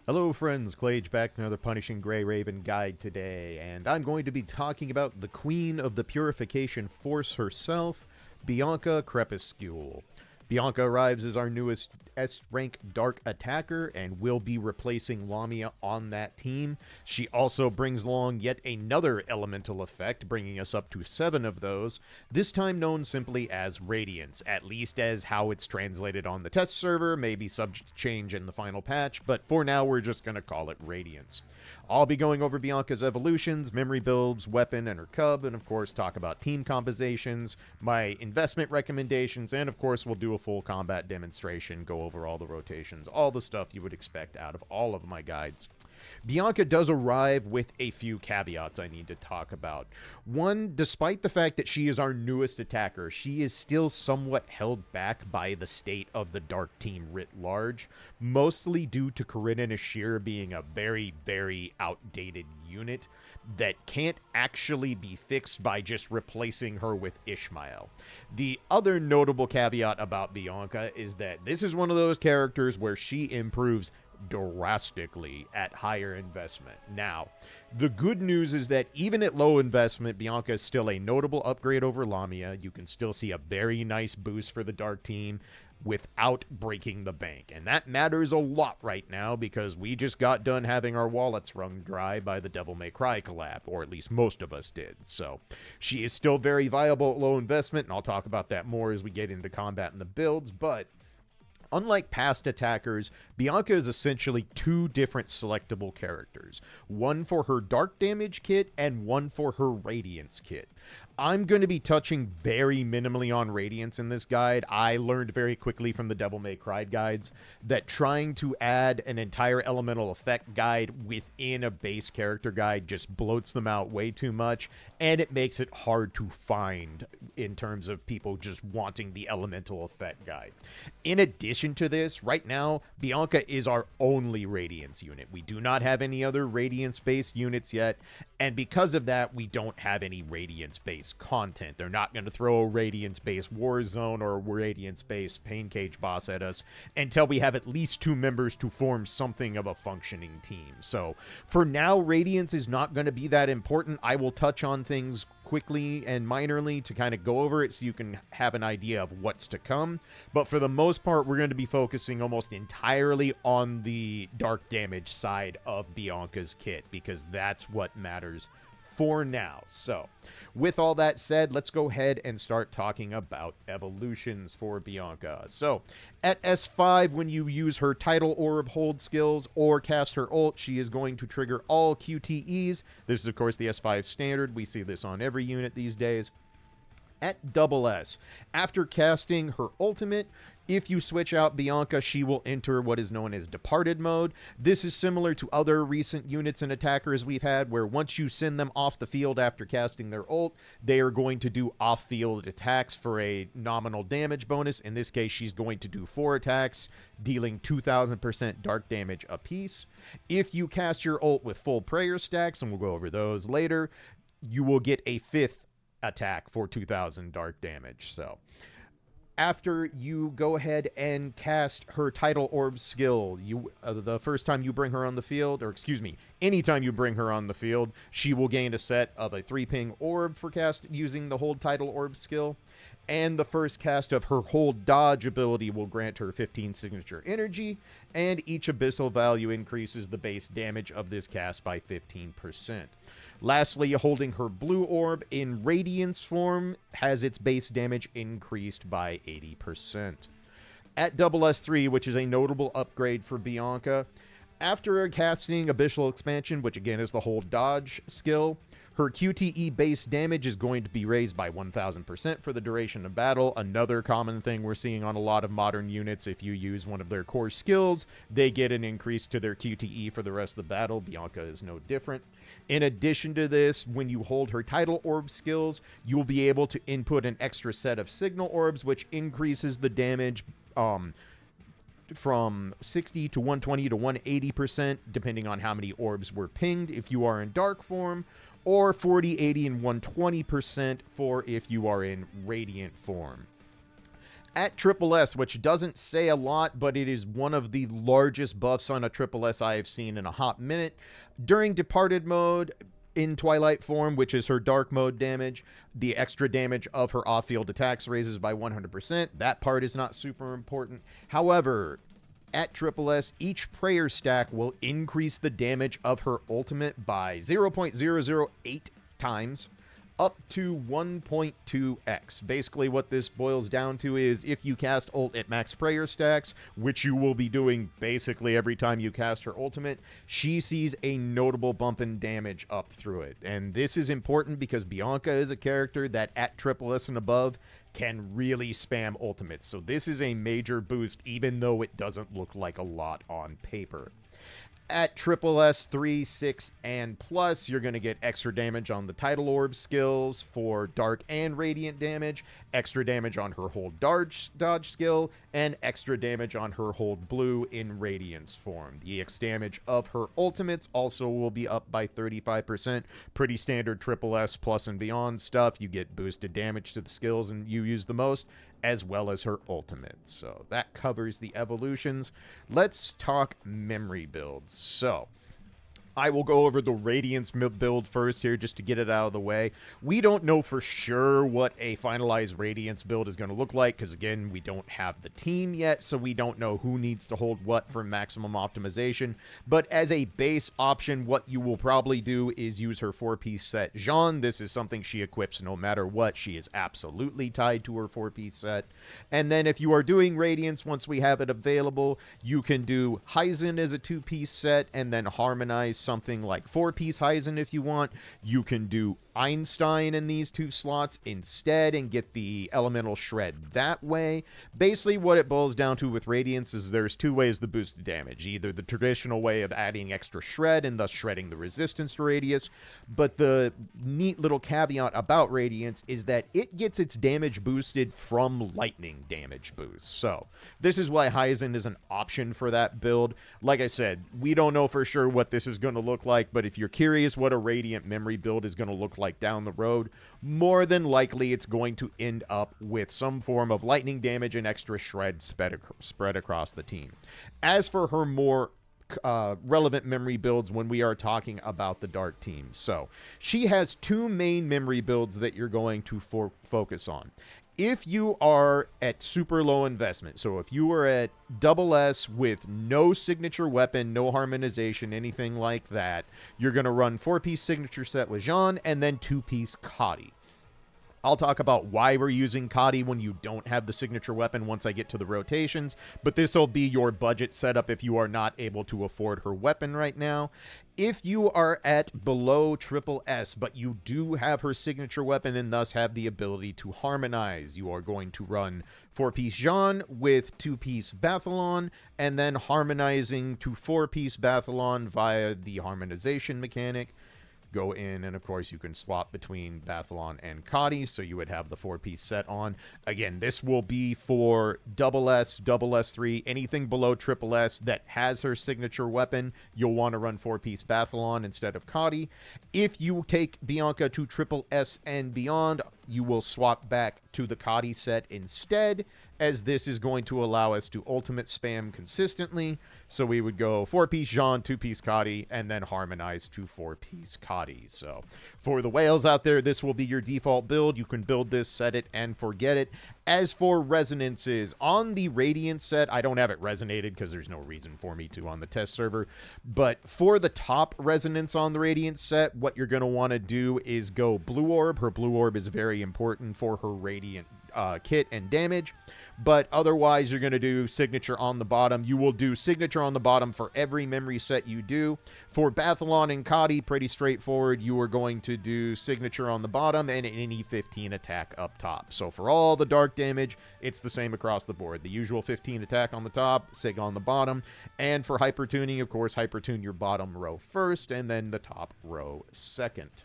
Hello friends, Clage back with another Punishing Grey Raven guide today, and I'm going to be talking about the Queen of the Purification Force herself, Bianca Crepuscule. Bianca arrives as our newest S-rank Dark Attacker and will be replacing Lamia on that team. She also brings along yet another elemental effect, bringing us up to 7 of those, this time known simply as Raydiance, at least as how it's translated on the test server, maybe subject to change in the final patch, but for now we're just going to call it Raydiance. I'll be going over Bianca's evolutions, memory builds, weapon, and her cub, and of course talk about team compositions, my investment recommendations, and of course we'll do a full combat demonstration, go over all the rotations, all the stuff you would expect out of all of my guides. Bianca does arrive with a few caveats I need to talk about. One, despite the fact that she is our newest attacker, she is still somewhat held back by the state of the Dark Team writ large, mostly due to Corinna and Ashir being a very, very outdated unit that can't actually be fixed by just replacing her with Ishmael. The other notable caveat about Bianca is that this is one of those characters where she improves drastically at higher investment. Now, the good news is that even at low investment, Bianca is still a notable upgrade over Lamia. You can still see a very nice boost for the Dark Team without breaking the bank. And that matters a lot right now because we just got done having our wallets wrung dry by the Devil May Cry collab, or at least most of us did. So she is still very viable at low investment, and I'll talk about that more as we get into combat and the builds, but unlike past attackers, Bianca is essentially 2 different selectable characters. One for her dark damage kit and one for her radiance kit. I'm going to be touching very minimally on Radiance in this guide. I learned very quickly from the Devil May Cry guides that trying to add an entire elemental effect guide within a base character guide just bloats them out way too much, and it makes it hard to find in terms of people just wanting the elemental effect guide. In addition to this, right now, Bianca is our only Radiance unit. We do not have any other Radiance-based units yet, and because of that, we don't have any Radiance-based content. They're not going to throw a Radiance-based Warzone or a Radiance-based Pain Cage boss at us until we have at least 2 members to form something of a functioning team. So for now, Radiance is not going to be that important. I will touch on things quickly and minorly to kind of go over it so you can have an idea of what's to come. But for the most part, we're going to be focusing almost entirely on the dark damage side of Bianca's kit because that's what matters for now. So with all that said, let's go ahead and start talking about evolutions for Bianca. So at S5, when you use her Tidal Orb hold skills or cast her ult, she is going to trigger all QTEs. This is, of course, the S5 standard. We see this on every unit these days. At double S, after casting her ultimate, if you switch out Bianca, she will enter what is known as Departed Mode. This is similar to other recent units and attackers we've had, where once you send them off the field after casting their ult, they are going to do off-field attacks for a nominal damage bonus. In this case, she's going to do 4 attacks, dealing 2,000% dark damage apiece. If you cast your ult with full prayer stacks, and we'll go over those later, you will get a 5th attack for 2,000 dark damage. So after you go ahead and cast her Tidal Orb skill, the first time you bring her on the field, or excuse me, anytime you bring her on the field, she will gain a set of a 3-ping orb for cast using the Hold Tidal Orb skill, and the first cast of her Hold Dodge ability will grant her 15 signature energy, and each abyssal value increases the base damage of this cast by 15%. Lastly, holding her blue orb in Radiance form has its base damage increased by 80%. At double S3, which is a notable upgrade for Bianca, after casting Abyssal Expansion, which again is the Hold Dodge skill, her QTE base damage is going to be raised by 1,000% for the duration of battle. Another common thing we're seeing on a lot of modern units, if you use one of their core skills, they get an increase to their QTE for the rest of the battle. Bianca is no different. In addition to this, when you hold her Tidal Orb skills, you will be able to input an extra set of Signal Orbs, which increases the damage from 60 to 120 to 180%, depending on how many orbs were pinged if you are in dark form, or 40, 80, and 120% for if you are in radiant form. At Triple S, which doesn't say a lot, but it is one of the largest buffs on a Triple S I have seen in a hot minute. During Departed mode, in Twilight form, which is her dark mode damage, the extra damage of her off-field attacks raises by 100%. That part is not super important. However, at Triple S, each prayer stack will increase the damage of her ultimate by 0.008 times, up to 1.2x. Basically, what this boils down to is if you cast ult at max prayer stacks, which you will be doing basically every time you cast her ultimate, she sees a notable bump in damage up through it. And this is important because Bianca is a character that at Triple S and above can really spam ultimates. So this is a major boost, even though it doesn't look like a lot on paper. At Triple S 3, 6, and plus, you're going to get extra damage on the Tidal Orb skills for Dark and Radiant damage, extra damage on her Hold Dodge skill, and extra damage on her Hold Blue in Radiance form. The EX damage of her ultimates also will be up by 35%. Pretty standard Triple S plus and beyond stuff. You get boosted damage to the skills and you use the most, as well as her ultimate. So that covers the evolutions. Let's talk memory builds. So I will go over the Radiance build first here just to get it out of the way. We don't know for sure what a finalized Radiance build is going to look like because, again, we don't have the team yet, so we don't know who needs to hold what for maximum optimization. But as a base option, what you will probably do is use her 4-piece set Jeanne. This is something she equips no matter what. She is absolutely tied to her 4-piece set. And then if you are doing Radiance, once we have it available, you can do Heisen as a 2-piece set and then harmonize something like 4-piece Heisen if you want. You can do Einstein in these 2 slots instead and get the elemental shred that way. Basically what it boils down to with Radiance is there's 2 ways to boost the damage. Either the traditional way of adding extra shred and thus shredding the resistance to radius, but the neat little caveat about Radiance is that it gets its damage boosted from lightning damage boosts. So this is why Heisen is an option for that build. Like I said, we don't know for sure what this is going to look like, but if you're curious what a Radiant memory build is going to look like down the road, more than likely it's going to end up with some form of lightning damage and extra shred spread across the team. As for her more relevant memory builds when we are talking about the Dark team, so she has 2 main memory builds that you're going to focus on. If you are at super low investment, so if you are at double S with no signature weapon, no harmonization, anything like that, you're going to run 4-piece signature set with Jeanne and then 2-piece Kadi. I'll talk about why we're using Kadi when you don't have the signature weapon once I get to the rotations, but this will be your budget setup if you are not able to afford her weapon right now. If you are at below triple S, but you do have her signature weapon and thus have the ability to harmonize, you are going to run 4-piece Jeanne with 2-piece Bathalon, and then harmonizing to 4-piece Bathalon via the harmonization mechanic. Go in, and of course you can swap between Bathalon and Kadi, so you would have the 4-piece set on. Again, this will be for double S, double S3, anything below triple S that has her signature weapon, you'll want to run 4-piece Bathalon instead of Kadi. If you take Bianca to triple S and beyond, you will swap back to the Kadi set instead, as this is going to allow us to ultimate spam consistently. So we would go 4-piece Jeanne, 2-piece Kadi, and then harmonize to 4-piece Kadi. So for the whales out there, this will be your default build. You can build this, set it, and forget it. As for resonances, on the Radiance set, I don't have it resonated because there's no reason for me to on the test server. But for the top resonance on the Radiance set, what you're going to want to do is go Blue Orb. Her Blue Orb is very important for her Radiant kit and damage, but otherwise you're going to do signature on the bottom. You will do signature on the bottom for every memory set you do. For Bathalon and Kadi, pretty straightforward. You are going to do signature on the bottom and any 15 attack up top. So for all the dark damage, it's the same across the board. The usual 15 attack on the top, sig on the bottom, and for hypertuning, of course, hypertune your bottom row first and then the top row second.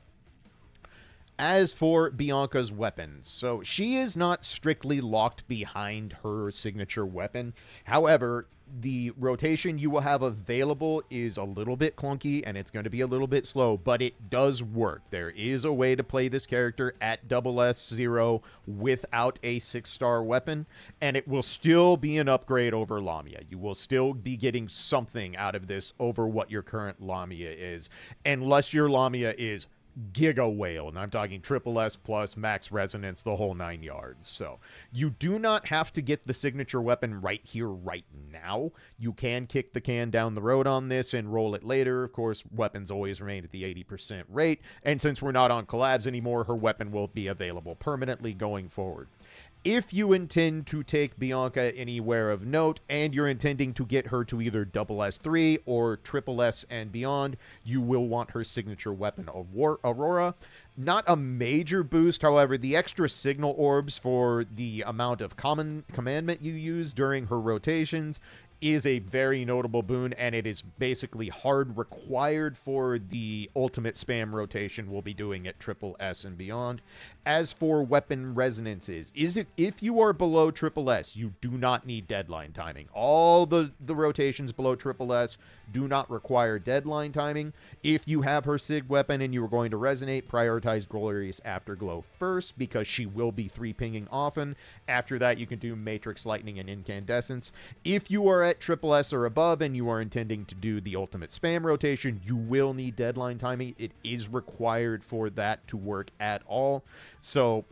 As for Bianca's weapons, so she is not strictly locked behind her signature weapon. However, the rotation you will have available is a little bit clunky and it's going to be a little bit slow, but it does work. There is a way to play this character at SS0 without a 6-star weapon, and it will still be an upgrade over Lamia. You will still be getting something out of this over what your current Lamia is, unless your Lamia is Giga Whale, and I'm talking triple S plus max resonance, the whole 9 yards. So you do not have to get the signature weapon right here, right now. You can kick the can down the road on this and roll it later. Of course, weapons always remain at the 80% rate, and since we're not on collabs anymore, her weapon will be available permanently going forward. If you intend to take Bianca anywhere of note, and you're intending to get her to either SS3 or triple S and beyond, you will want her signature weapon, Aurora. Not a major boost, however, the extra signal orbs for the amount of common commandment you use during her rotations is a very notable boon, and it is basically hard required for the ultimate spam rotation we'll be doing at triple S and beyond. As for weapon resonances, if you are below triple S, you do not need deadline timing. All the rotations below triple S do not require deadline timing. If you have her sig weapon and you are going to resonate, prioritize Glorious Afterglow first, because she will be 3-pinging often. After that, you can do Matrix Lightning and Incandescence. If you are at triple S or above and you are intending to do the ultimate spam rotation, you will need deadline timing. It is required for that to work at all. So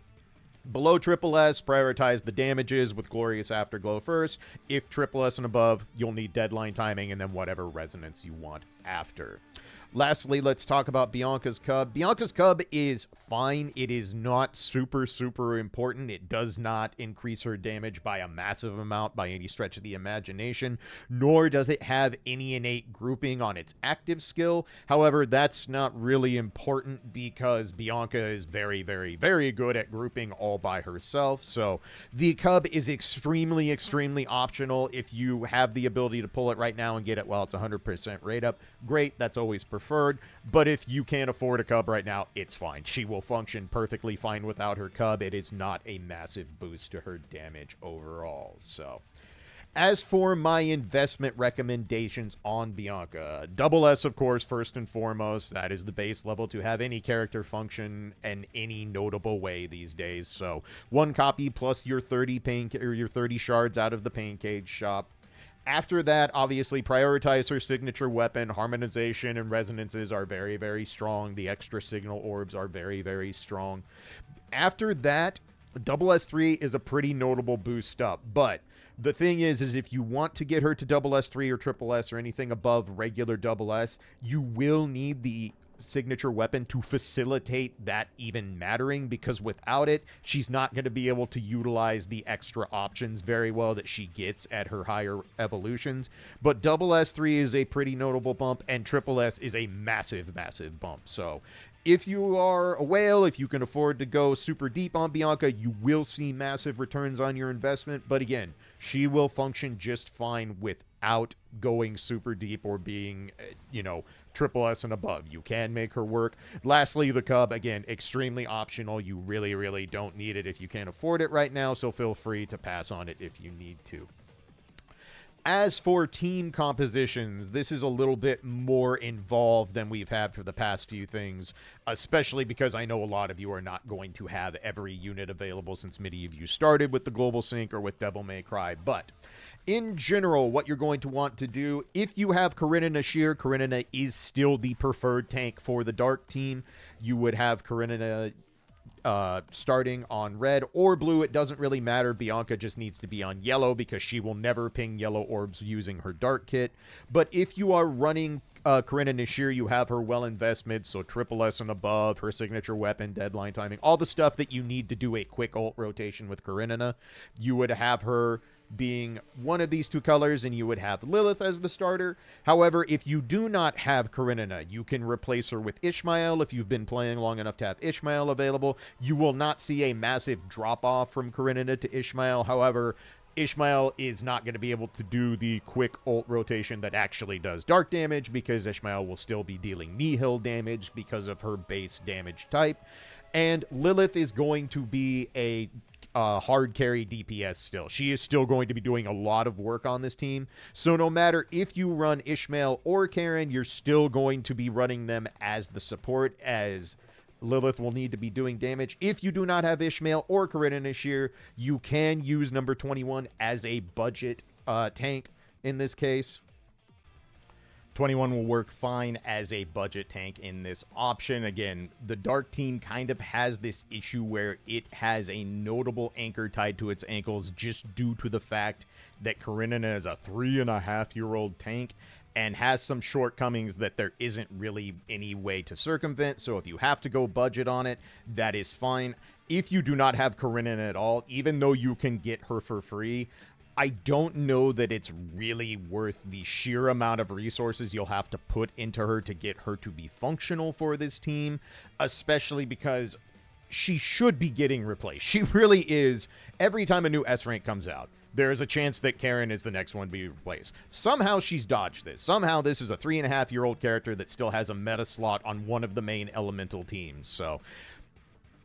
below triple S, prioritize the damages with Glorious Afterglow first. If triple S and above, you'll need deadline timing and then whatever resonance you want after. Lastly, let's talk about Bianca's Cub. Bianca's Cub is fine. It is not super, super important. It does not increase her damage by a massive amount by any stretch of the imagination, nor does it have any innate grouping on its active skill. However, that's not really important because Bianca is very, very, very good at grouping all by herself. So the Cub is extremely, extremely optional. If you have the ability to pull it right now and get it while it's 100% rate up, great. That's always preferred. But if you can't afford a Cub right now, it's fine. She will function perfectly fine without her Cub. It is not a massive boost to her damage overall. So as for my investment recommendations on Bianca, SS, of course, first and foremost. That is the base level to have any character function in any notable way these days. So 1 copy plus your 30 your 30 shards out of the pain cage shop. After that, obviously, prioritize her signature weapon. Harmonization and resonances are very, very strong. The extra signal orbs are very, very strong. After that, SS3 is a pretty notable boost up. But the thing is if you want to get her to SS3 or triple S or anything above regular SS, you will need the signature weapon to facilitate that even mattering, because without it, she's not going to be able to utilize the extra options very well that she gets at her higher evolutions. But SS3 is a pretty notable bump, and triple S is a massive, massive bump. So if you are a whale, if you can afford to go super deep on Bianca, you will see massive returns on your investment. But again, she will function just fine without going super deep or being, triple S and above. You can make her work. Lastly, the Cub, again, extremely optional. You really, really don't need it if you can't afford it right now, so feel free to pass on it if you need to. As for team compositions, this is a little bit more involved than we've had for the past few things, especially because I know a lot of you are not going to have every unit available since many of you started with the Global Sync or with Devil May Cry. But in general, what you're going to want to do, if you have Karenina Shear, Karenina is still the preferred tank for the Dark team. You would have Karenina starting on red or blue. It doesn't really matter. Bianca just needs to be on yellow because she will never ping yellow orbs using her Dark kit. But if you are running Karenina Shear, you have her well investment, so triple S and above, her signature weapon, deadline timing, all the stuff that you need to do a quick ult rotation with Karenina. You would have her being one of these two colors, and you would have Lilith as the starter. However, if you do not have Karenina, you can replace her with Ishmael. If you've been playing long enough to have Ishmael available, you will not see a massive drop-off from Karenina to Ishmael. However, Ishmael is not going to be able to do the quick ult rotation that actually does dark damage, because Ishmael will still be dealing Nihil damage because of her base damage type. And Lilith is going to be a hard carry DPS still. She is still going to be doing a lot of work on this team. So no matter if you run Ishmael or Karen, you're still going to be running them as the support, as Lilith will need to be doing damage. If you do not have Ishmael or Corinna this year, you can use number 21 as a budget tank in this case. 21 will work fine as a budget tank in this option. Again, the Dark team kind of has this issue where it has a notable anchor tied to its ankles just due to the fact that Corinna is a 3.5-year-old tank and has some shortcomings that there isn't really any way to circumvent. So if you have to go budget on it, that is fine. If you do not have Corinna at all, even though you can get her for free, I don't know that it's really worth the sheer amount of resources you'll have to put into her to get her to be functional for this team, especially because she should be getting replaced. She really is. Every time a new S rank comes out, there is a chance that Karen is the next one to be replaced. Somehow she's dodged this. Somehow this is a 3.5-year-old character that still has a meta slot on one of the main elemental teams. So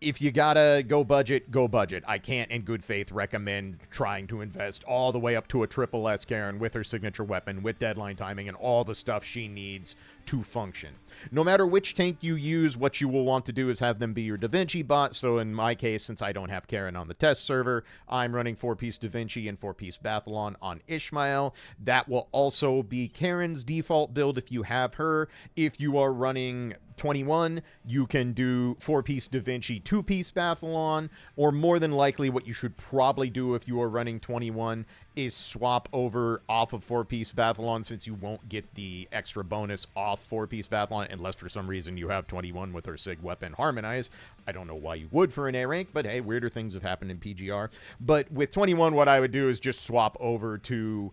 if you gotta go budget, go budget. I can't in good faith recommend trying to invest all the way up to a triple S Karen with her signature weapon, with deadline timing, and all the stuff she needs to function. No matter which tank you use, what you will want to do is have them be your Da Vinci bot. So in my case, since I don't have Karen on the test server, I'm running 4-piece Da Vinci and 4-piece Bathalon on Ishmael. That will also be Karen's default build if you have her. If you are running 21, you can do 4-piece Da Vinci, 2-piece Bathalon, or more than likely what you should probably do if you are running 21 is swap over off of 4-piece Bathalon, since you won't get the extra bonus off 4-piece Bathalon unless for some reason you have 21 with her Sig weapon harmonized. I don't know why you would for an A rank, but hey, weirder things have happened in PGR. But with 21, what I would do is just swap over to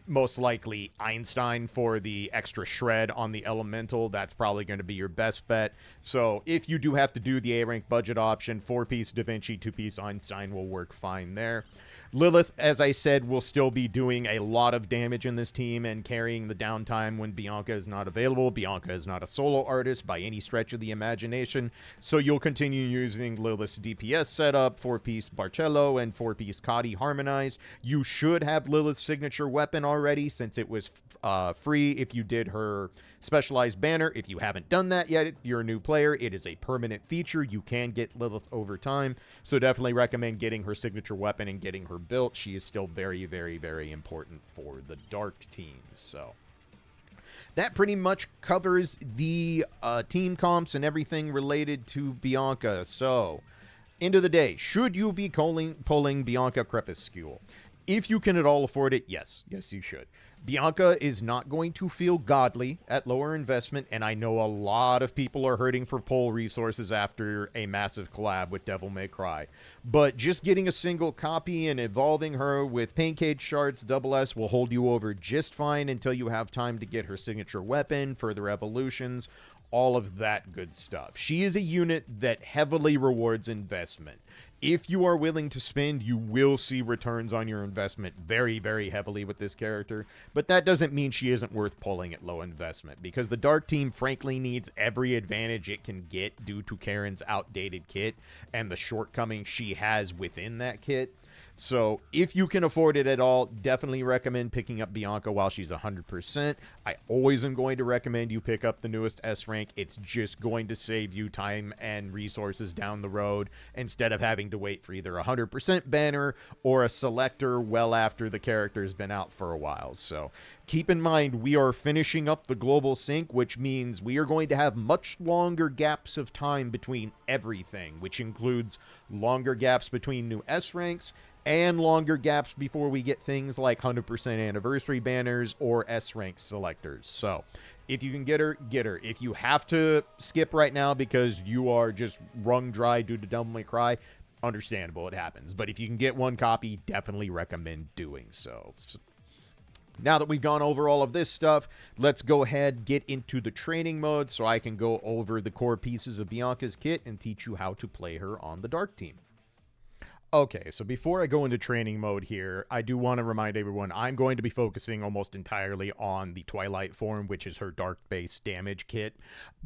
most likely Einstein for the extra shred on the elemental. That's probably going to be your best bet. So if you do have to do the A rank budget option, 4-piece Da Vinci, 2-piece Einstein will work fine there. Lilith, as I said, will still be doing a lot of damage in this team and carrying the downtime when Bianca is not available. Bianca is not a solo artist by any stretch of the imagination, so you'll continue using Lilith's DPS setup, 4-piece Barcello and 4-piece Cadi harmonized. You should have Lilith's signature weapon already, since it was free if you did her specialized banner. If you haven't done that yet, if you're a new player, it is a permanent feature. You can get Lilith over time, so definitely recommend getting her signature weapon and getting her built. She is still very, very, very important for the Dark team. So that pretty much covers the team comps and everything related to Bianca. So end of the day, should you be pulling Bianca Crepuscule? If you can at all afford it, yes. Yes, you should. Bianca is not going to feel godly at lower investment, and I know a lot of people are hurting for pull resources after a massive collab with Devil May Cry. But just getting a single copy and evolving her with Pancake Shards SS will hold you over just fine until you have time to get her signature weapon, further evolutions, all of that good stuff. She is a unit that heavily rewards investment. If you are willing to spend, you will see returns on your investment very, very heavily with this character. But that doesn't mean she isn't worth pulling at low investment, because the Dark team frankly needs every advantage it can get due to Karen's outdated kit and the shortcomings she has within that kit. So if you can afford it at all, definitely recommend picking up Bianca while she's 100%. I always am going to recommend you pick up the newest S rank. It's just going to save you time and resources down the road instead of having to wait for either a 100% banner or a selector well after the character's been out for a while. So keep in mind, we are finishing up the global sync, which means we are going to have much longer gaps of time between everything, which includes longer gaps between new S ranks and longer gaps before we get things like 100% anniversary banners or S rank selectors. So if you can get her, get her. If you have to skip right now because you are just wrung dry due to Devil May Cry, understandable, it happens. But if you can get one copy, definitely recommend doing so. Now that we've gone over all of this stuff, let's go ahead, get into the training mode so I can go over the core pieces of Bianca's kit and teach you how to play her on the Dark team. Okay, so before I go into training mode here, I do want to remind everyone I'm going to be focusing almost entirely on the Twilight form, which is her dark-based damage kit.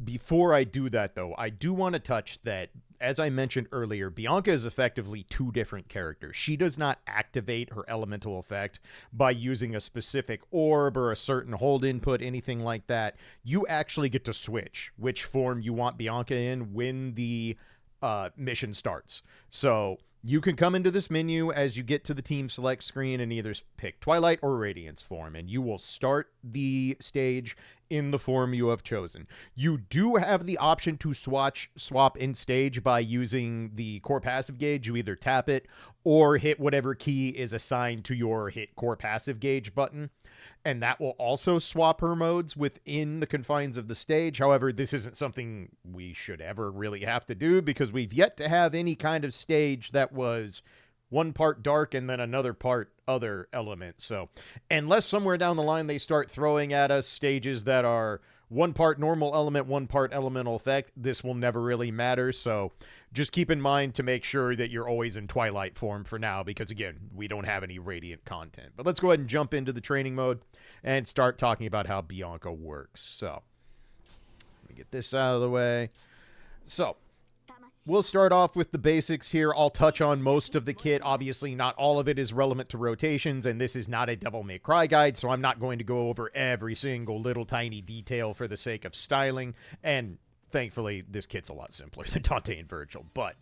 Before I do that, though, I do want to touch that, as I mentioned earlier, Bianca is effectively two different characters. She does not activate her elemental effect by using a specific orb or a certain hold input, anything like that. You actually get to switch which form you want Bianca in when the mission starts. So you can come into this menu as you get to the team select screen and either pick Twilight or Raydiance form, and you will start the stage in the form you have chosen. You do have the option to swap in stage by using the core passive gauge. You either tap it or hit whatever key is assigned to your hit core passive gauge button, and that will also swap her modes within the confines of the stage. However, this isn't something we should ever really have to do because we've yet to have any kind of stage that was one part dark and then another part other element. So unless somewhere down the line they start throwing at us stages that are one part normal element, one part elemental effect, this will never really matter. So just keep in mind to make sure that you're always in Twilight form for now, because again, we don't have any Radiant content. But let's go ahead and jump into the training mode and start talking about how Bianca works. So let me get this out of the way. So we'll start off with the basics here. I'll touch on most of the kit. Obviously, not all of it is relevant to rotations, and this is not a Devil May Cry guide, so I'm not going to go over every single little tiny detail for the sake of styling, and thankfully, this kit's a lot simpler than Dante and Virgil. But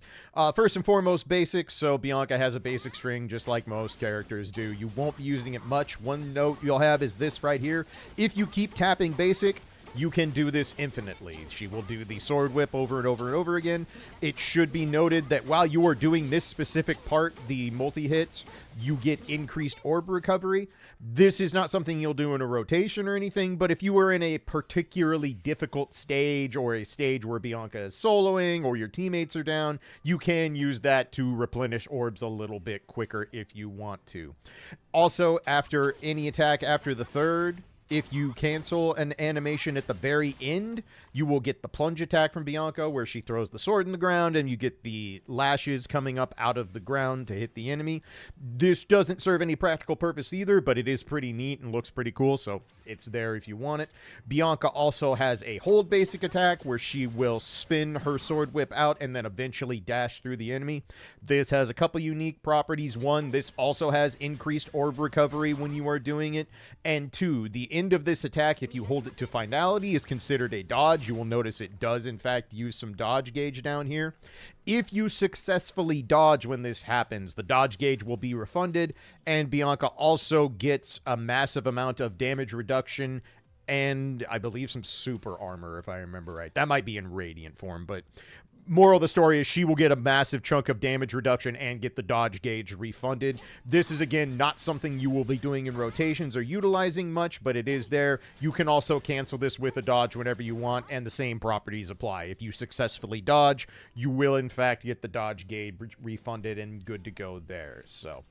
first and foremost, basics. So Bianca has a basic string, just like most characters do. You won't be using it much. One note you'll have is this right here. If you keep tapping basic, you can do this infinitely. She will do the sword whip over and over and over again. It should be noted that while you are doing this specific part, the multi-hits, you get increased orb recovery. This is not something you'll do in a rotation or anything, but if you were in a particularly difficult stage or a stage where Bianca is soloing or your teammates are down, you can use that to replenish orbs a little bit quicker if you want to. Also, after any attack after the third, if you cancel an animation at the very end, you will get the plunge attack from Bianca where she throws the sword in the ground and you get the lashes coming up out of the ground to hit the enemy. This doesn't serve any practical purpose either, but it is pretty neat and looks pretty cool, so it's there if you want it. Bianca also has a hold basic attack where she will spin her sword whip out and then eventually dash through the enemy. This has a couple unique properties. One, this also has increased orb recovery when you are doing it, and two, the end of this attack, if you hold it to finality, is considered a dodge. You will notice it does in fact use some dodge gauge down here. If you successfully dodge when this happens, the dodge gauge will be refunded, and Bianca also gets a massive amount of damage reduction and I believe some super armor, if I remember right. That might be in Radiant form, but moral of the story is she will get a massive chunk of damage reduction and get the dodge gauge refunded. This is, again, not something you will be doing in rotations or utilizing much, but it is there. You can also cancel this with a dodge whenever you want, and the same properties apply. If you successfully dodge, you will, in fact, get the dodge gauge refunded and good to go there. So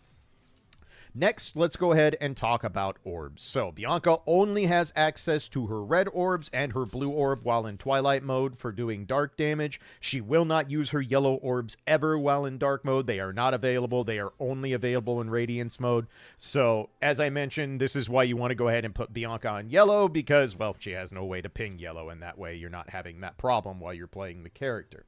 next, let's go ahead and talk about orbs. So, Bianca only has access to her red orbs and her blue orb while in Twilight mode for doing dark damage. She will not use her yellow orbs ever while in dark mode. They are not available. They are only available in Radiance mode. So, as I mentioned, this is why you want to go ahead and put Bianca on yellow because, well, she has no way to ping yellow, and that way you're not having that problem while you're playing the character.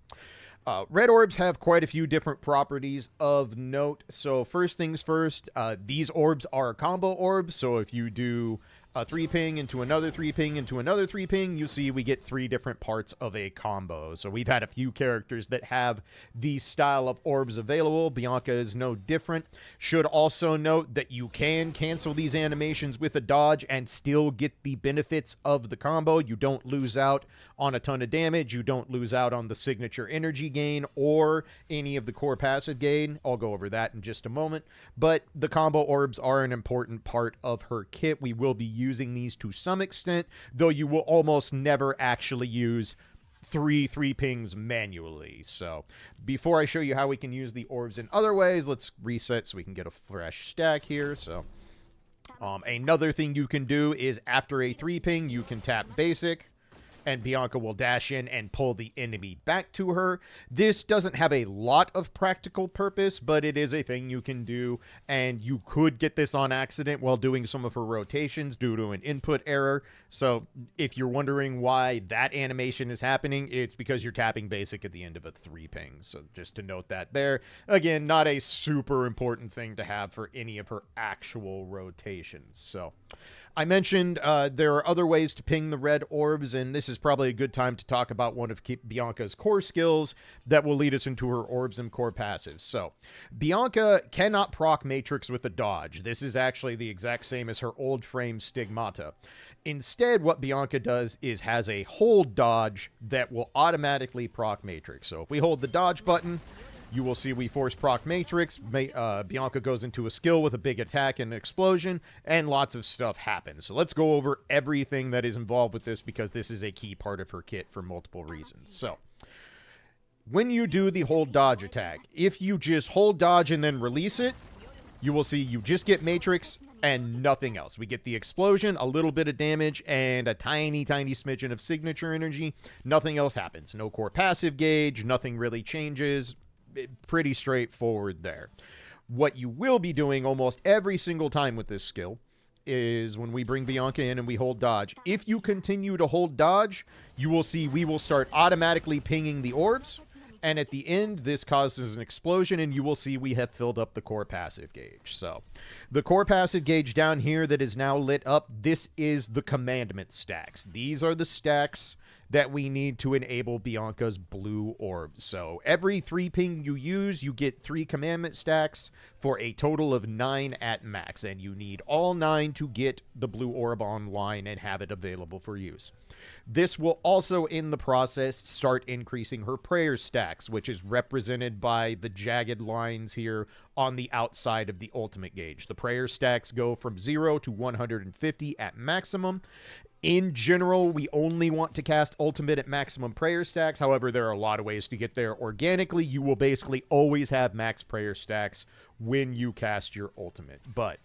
Red orbs have quite a few different properties of note. So first things first, these orbs are combo orbs. So if you do a 3-ping into another 3-ping into another 3-ping, you see we get 3 different parts of a combo. So we've had a few characters that have these style of orbs available. Bianca is no different. Should also note that you can cancel these animations with a dodge and still get the benefits of the combo. You don't lose out on a ton of damage. You don't lose out on the signature energy gain or any of the core passive gain. I'll go over that in just a moment. But the combo orbs are an important part of her kit. We will be using these to some extent, though you will almost never actually use 3 3-pings manually. So before I show you how we can use the orbs in other ways, let's reset so we can get a fresh stack here. So another thing you can do is after a 3-ping, you can tap basic, and Bianca will dash in and pull the enemy back to her. This doesn't have a lot of practical purpose, but it is a thing you can do, and you could get this on accident while doing some of her rotations due to an input error. So if you're wondering why that animation is happening, it's because you're tapping basic at the end of a 3-ping. So just to note that there. Again, not a super important thing to have for any of her actual rotations. So I mentioned there are other ways to ping the red orbs, and this is probably a good time to talk about one of Bianca's core skills that will lead us into her orbs and core passives. So Bianca cannot proc Matrix with a dodge. This is actually the exact same as her old frame Stigmata. Instead, what Bianca does is has a hold dodge that will automatically proc Matrix. So if we hold the dodge button, you will see we force proc Matrix. Bianca goes into a skill with a big attack and explosion, and lots of stuff happens. So let's go over everything that is involved with this, because this is a key part of her kit for multiple reasons. So when you do the hold dodge attack, if you just hold dodge and then release it, you will see you just get Matrix and nothing else. We get the explosion, a little bit of damage, and a tiny, tiny smidgen of signature energy. Nothing else happens. No core passive gauge. Nothing really changes. Pretty straightforward there. What you will be doing almost every single time with this skill is when we bring Bianca in and we hold dodge. If you continue to hold dodge, you will see we will start automatically pinging the orbs. And at the end, this causes an explosion, and you will see we have filled up the core passive gauge. So the core passive gauge down here that is now lit up, this is the commandment stacks. These are the stacks that we need to enable Bianca's blue orbs. So every 3-ping you use, you get 3 commandment stacks for a total of 9 at max. And you need all 9 to get the blue orb online and have it available for use. This will also, in the process, start increasing her prayer stacks, which is represented by the jagged lines here on the outside of the ultimate gauge. The prayer stacks go from 0 to 150 at maximum. In general, we only want to cast ultimate at maximum prayer stacks. However, there are a lot of ways to get there organically. You will basically always have max prayer stacks when you cast your ultimate. But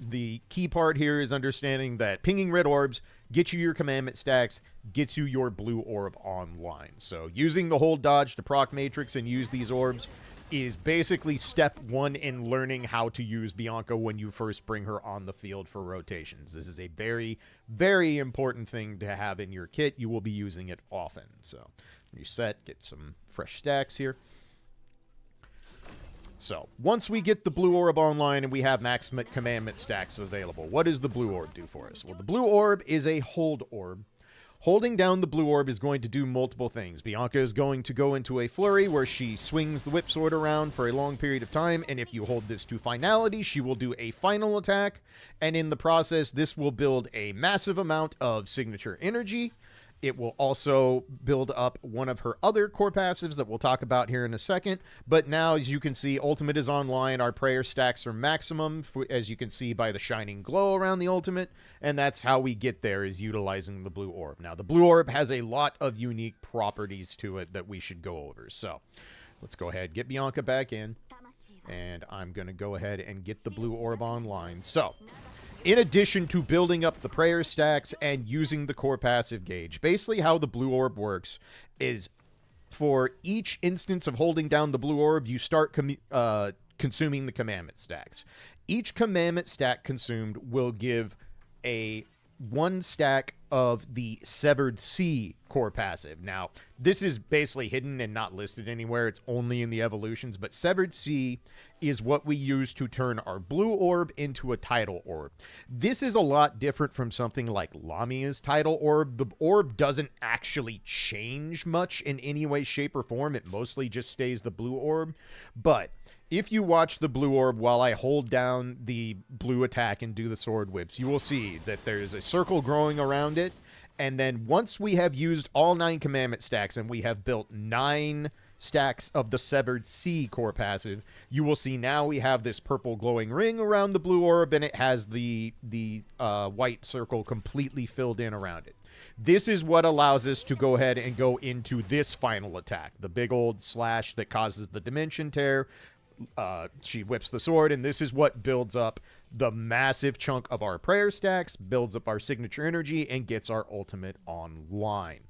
the key part here is understanding that pinging red orbs gets you your commandment stacks, gets you your blue orb online. So using the hold dodge to proc Matrix and use these orbs is basically step 1 in learning how to use Bianca when you first bring her on the field for rotations. This is a very, very important thing to have in your kit. You will be using it often. So reset, get some fresh stacks here. So once we get the blue orb online and we have max commandment stacks available, what does the blue orb do for us? Well, the blue orb is a hold orb. Holding down the blue orb is going to do multiple things. Bianca is going to go into a flurry where she swings the whip sword around for a long period of time, and if you hold this to finality, she will do a final attack, and in the process, this will build a massive amount of signature energy. It will also build up one of her other core passives that we'll talk about here in a second. But now, as you can see, ultimate is online. Our prayer stacks are maximum, as you can see by the shining glow around the ultimate. And that's how we get there, is utilizing the blue orb. Now, the blue orb has a lot of unique properties to it that we should go over. So let's go ahead, get Bianca back in. And I'm going to go ahead and get the blue orb online. So in addition to building up the prayer stacks and using the core passive gauge, basically how the blue orb works is for each instance of holding down the blue orb, you start consuming the commandment stacks. Each commandment stack consumed will give a 1 stack of the Severed Sea core passive. Now, this is basically hidden and not listed anywhere. It's only in the evolutions, but Severed Sea is what we use to turn our blue orb into a tidal orb. This is a lot different from something like Lamia's tidal orb. The orb doesn't actually change much in any way, shape, or form. It mostly just stays the blue orb, but if you watch the blue orb while I hold down the blue attack and do the sword whips, you will see that there's a circle growing around it. And then once we have used all 9 commandment stacks and we have built 9 stacks of the Severed Sea core passive, you will see now we have this purple glowing ring around the blue orb, and it has the white circle completely filled in around it. This is what allows us to go ahead and go into this final attack, the big old slash that causes the dimension tear. She whips the sword, and this is what builds up the massive chunk of our prayer stacks, builds up our signature energy, and gets our ultimate online.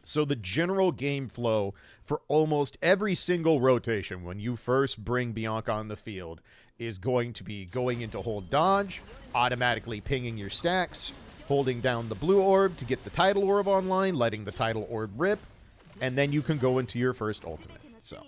So the general game flow for almost every single rotation when you first bring Bianca on the field is going to be going into hold dodge, automatically pinging your stacks, holding down the blue orb to get the title orb online, letting the title orb rip, and then you can go into your first ultimate. So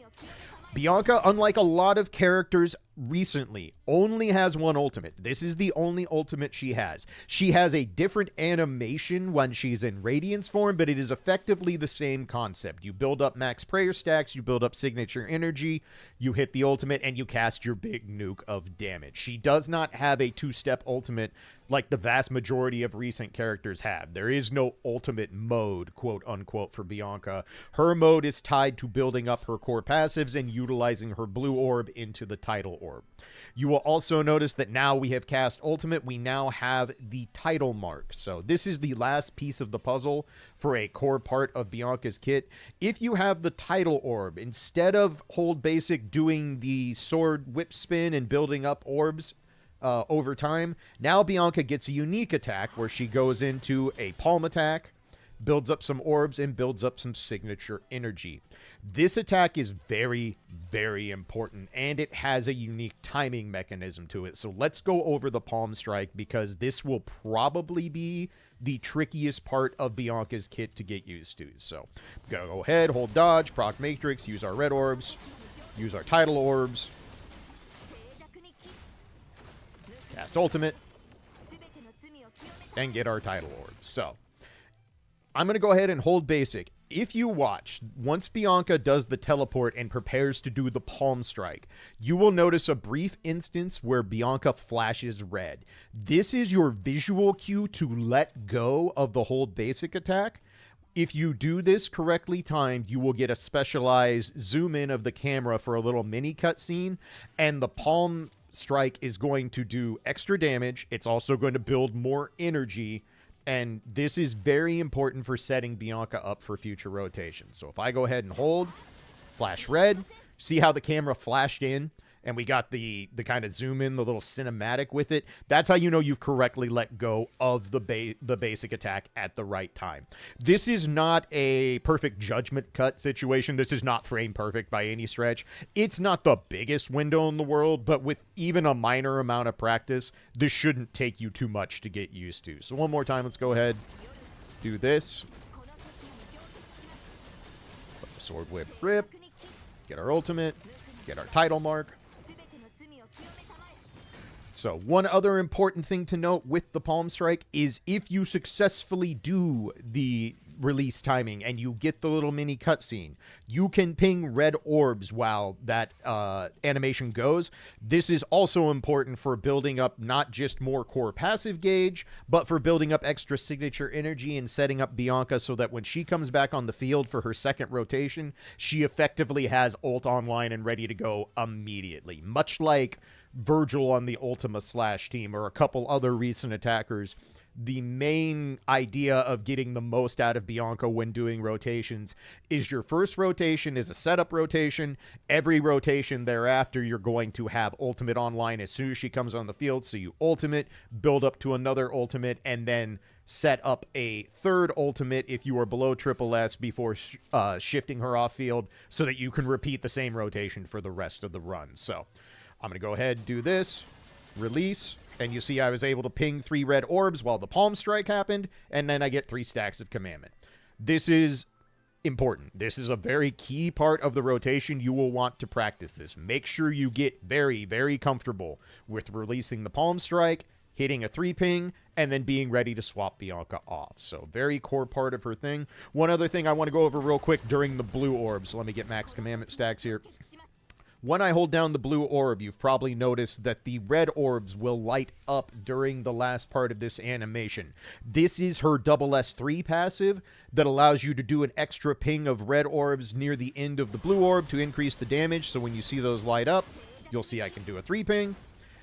Bianca, unlike a lot of characters recently, only has one ultimate. This is the only ultimate she has. She has a different animation when she's in Raydiance form, but it is effectively the same concept. You build up max prayer stacks, you build up signature energy, you hit the ultimate, and you cast your big nuke of damage. She does not have a two-step ultimate like the vast majority of recent characters have. There is no ultimate mode, quote-unquote, for Bianca. Her mode is tied to building up her core passives and utilizing her blue orb into the title orb. You will also notice that now we have cast ultimate, we now have the title mark. So this is the last piece of the puzzle for a core part of Bianca's kit. If you have the title orb, instead of hold basic doing the sword whip spin and building up orbs over time, now Bianca gets a unique attack where she goes into a palm attack, builds up some orbs, and builds up some signature energy. This attack is very, very important, and it has a unique timing mechanism to it. So let's go over the palm strike, because this will probably be the trickiest part of Bianca's kit to get used to. So go ahead, hold dodge, proc matrix, use our red orbs, use our title orbs, cast ultimate, and get our title orbs. So I'm going to go ahead and hold basic. If you watch, once Bianca does the teleport and prepares to do the palm strike, you will notice a brief instance where Bianca flashes red. This is your visual cue to let go of the hold basic attack. If you do this correctly timed, you will get a specialized zoom in of the camera for a little mini cutscene, and the palm strike is going to do extra damage. It's also going to build more energy, and this is very important for setting Bianca up for future rotations. So if I go ahead and hold, flash red, see how the camera flashed in, and we got the kind of zoom in, the little cinematic with it. That's how you know you've correctly let go of the basic attack at the right time. This is not a perfect judgment cut situation. This is not frame perfect by any stretch. It's not the biggest window in the world, but with even a minor amount of practice, this shouldn't take you too much to get used to. So one more time, let's go ahead, do this. Let the sword whip rip, get our ultimate, get our title mark. So one other important thing to note with the palm strike is if you successfully do the release timing and you get the little mini cutscene, you can ping red orbs while that animation goes. This is also important for building up not just more core passive gauge, but for building up extra signature energy and setting up Bianca so that when she comes back on the field for her second rotation, she effectively has ult online and ready to go immediately. Much like Virgil on the Ultima Slash team or a couple other recent attackers, the main idea of getting the most out of Bianca when doing rotations is your first rotation is a setup rotation. Every rotation thereafter, you're going to have ultimate online as soon as she comes on the field. So you ultimate, build up to another ultimate, and then set up a third ultimate if you are below triple S before shifting her off field so that you can repeat the same rotation for the rest of the run. So I'm going to go ahead and do this, release, and you see I was able to ping 3 red orbs while the palm strike happened, and then I get 3 stacks of commandment. This is important. This is a very key part of the rotation. You will want to practice this. Make sure you get very, very comfortable with releasing the palm strike, hitting a 3 ping, and then being ready to swap Bianca off. So very core part of her thing. One other thing I want to go over real quick during the blue orbs. So let me get max commandment stacks here. When I hold down the blue orb, you've probably noticed that the red orbs will light up during the last part of this animation. This is her double S3 passive that allows you to do an extra ping of red orbs near the end of the blue orb to increase the damage. So when you see those light up, you'll see I can do a 3 ping.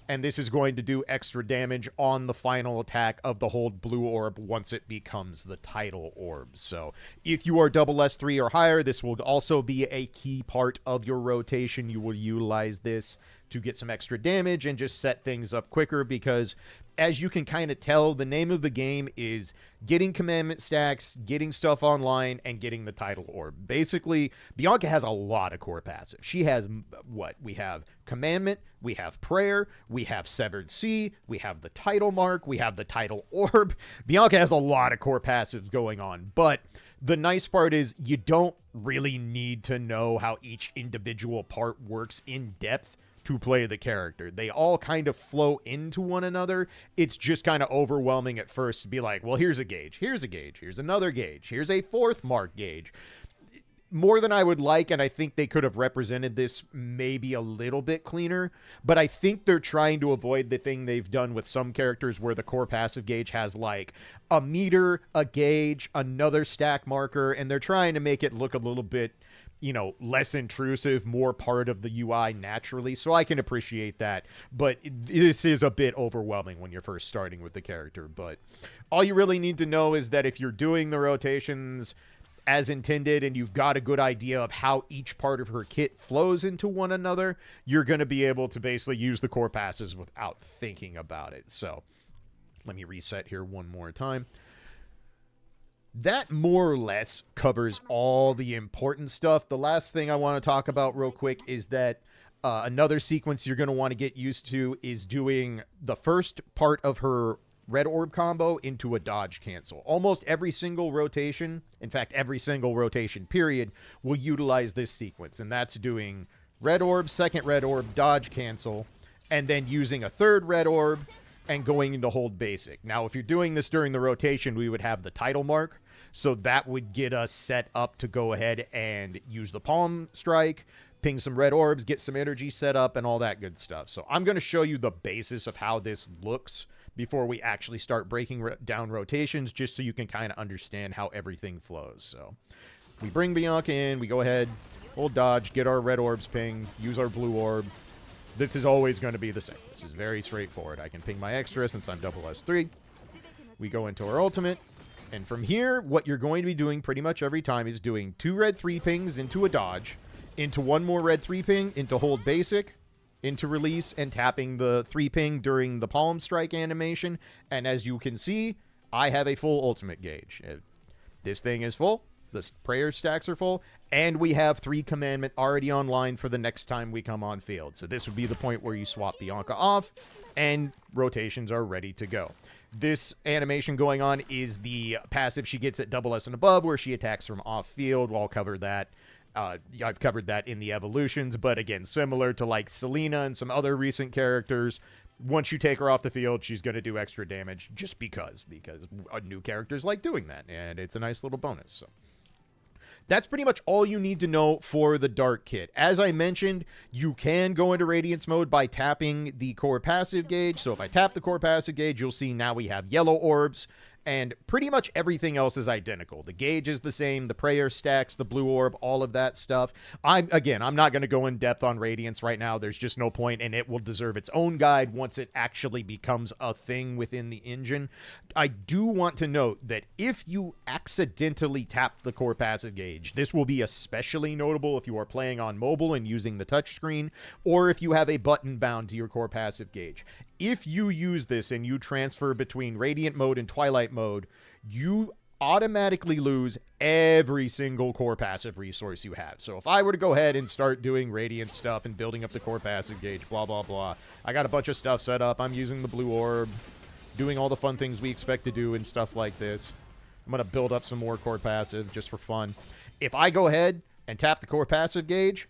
And this is going to do extra damage on the final attack of the hold blue orb once it becomes the title orb. So if you are double S3 or higher, this will also be a key part of your rotation. You will utilize this to get some extra damage and just set things up quicker, because as you can kind of tell, the name of the game is getting commandment stacks, getting stuff online, and getting the title orb. Basically, Bianca has a lot of core passive. She has what? We have commandment, we have prayer, we have severed sea, we have the title mark, we have the title orb. Bianca has a lot of core passives going on, but the nice part is you don't really need to know how each individual part works in depth to play the character. They all kind of flow into one another. It's just kind of overwhelming at first to be like, well, here's a gauge, here's another gauge, here's a fourth mark gauge. More than I would like, and I think they could have represented this maybe a little bit cleaner, but I think they're trying to avoid the thing they've done with some characters where the core passive gauge has like a meter, a gauge, another stack marker, and they're trying to make it look a little bit, you know, less intrusive, more part of the UI naturally, so I can appreciate that, but this is a bit overwhelming when you're first starting with the character. But all you really need to know is that if you're doing the rotations as intended and you've got a good idea of how each part of her kit flows into one another, you're going to be able to basically use the core passes without thinking about it. So let me reset here one more time. That more or less covers all the important stuff. The last thing I want to talk about real quick is that another sequence you're going to want to get used to is doing the first part of her red orb combo into a dodge cancel. Almost every single rotation, in fact, every single rotation period, will utilize this sequence, and that's doing red orb, second red orb, dodge cancel, and then using a third red orb and going into hold basic. Now, if you're doing this during the rotation, we would have the title mark, so that would get us set up to go ahead and use the palm strike, ping some red orbs, get some energy set up, and all that good stuff. So I'm going to show you the basis of how this looks before we actually start breaking down rotations, just so you can kind of understand how everything flows. So we bring Bianca in, we go ahead, hold dodge, get our red orbs ping, use our blue orb. This is always going to be the same. This is very straightforward. I can ping my extra since I'm double S3. We go into our ultimate, and from here, what you're going to be doing pretty much every time is doing 2 red 3 pings into a dodge, into 1 more red 3 ping, into hold basic, into release, and tapping the 3 ping during the palm strike animation. And as you can see, I have a full ultimate gauge. This thing is full, the prayer stacks are full, and we have 3 commandment already online for the next time we come on field. So this would be the point where you swap Bianca off and rotations are ready to go. This animation going on is the passive she gets at double S and above, where she attacks from off field. We'll cover that. I've covered that in the evolutions, but again, similar to like Selena and some other recent characters, once you take her off the field, she's going to do extra damage just because new characters like doing that, and it's a nice little bonus. So that's pretty much all you need to know for the Dark Kit. As I mentioned, you can go into Radiance mode by tapping the core passive gauge. So if I tap the core passive gauge, you'll see now we have yellow orbs, and pretty much everything else is identical. The gauge is the same, the prayer stacks, the blue orb, all of that stuff. I'm not going to go in depth on Radiance right now. There's just no point, and it will deserve its own guide once it actually becomes a thing within the engine. I do want to note that if you accidentally tap the core passive gauge, this will be especially notable if you are playing on mobile and using the touchscreen, or if you have a button bound to your core passive gauge. If you use this and you transfer between Radiant mode and Twilight mode, you automatically lose every single core passive resource you have. So if I were to go ahead and start doing Radiant stuff and building up the core passive gauge, blah, blah, blah, I got a bunch of stuff set up. I'm using the blue orb, doing all the fun things we expect to do and stuff like this. I'm going to build up some more core passive just for fun. If I go ahead and tap the core passive gauge,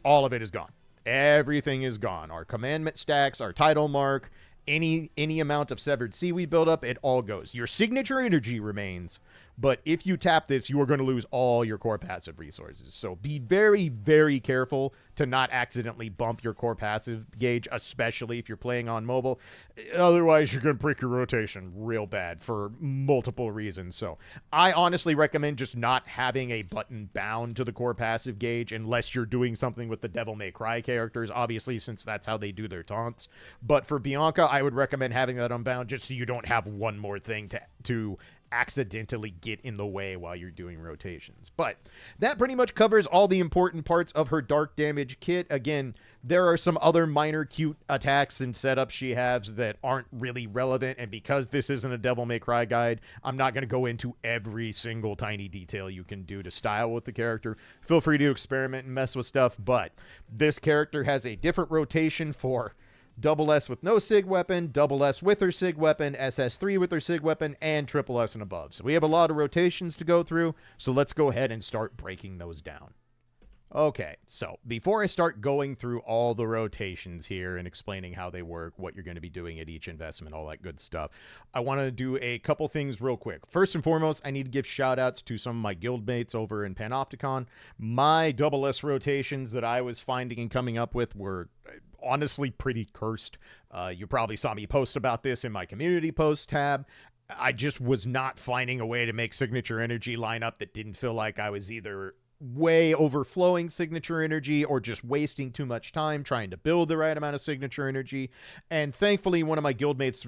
all of it is gone. Everything is gone. Our commandment stacks, our title mark, any amount of severed sea we build up, it all goes. Your signature energy remains, but if you tap this, you are going to lose all your core passive resources. So be very, very careful to not accidentally bump your core passive gauge, especially if you're playing on mobile. Otherwise, you're going to break your rotation real bad for multiple reasons. So I honestly recommend just not having a button bound to the core passive gauge unless you're doing something with the Devil May Cry characters, obviously, since that's how they do their taunts. But for Bianca, I would recommend having that unbound just so you don't have one more thing to accidentally get in the way while you're doing rotations. But that pretty much covers all the important parts of her dark damage kit. Again, there are some other minor cute attacks and setups she has that aren't really relevant, and because this isn't a Devil May Cry guide, I'm not going to go into every single tiny detail you can do to style with the character. Feel free to experiment and mess with stuff, but this character has a different rotation for double S with no SIG weapon, double S with her SIG weapon, SS3 with her SIG weapon, and triple S and above. So we have a lot of rotations to go through, so let's go ahead and start breaking those down. Okay, so before I start going through all the rotations here and explaining how they work, what you're going to be doing at each investment, all that good stuff, I want to do a couple things real quick. First and foremost, I need to give shout-outs to some of my guildmates over in Panopticon. My double S rotations that I was finding and coming up with were honestly pretty cursed. You probably saw me post about this in my community post tab. I just was not finding a way to make signature energy line up that didn't feel like I was either way overflowing signature energy or just wasting too much time trying to build the right amount of signature energy. And thankfully, one of my guildmates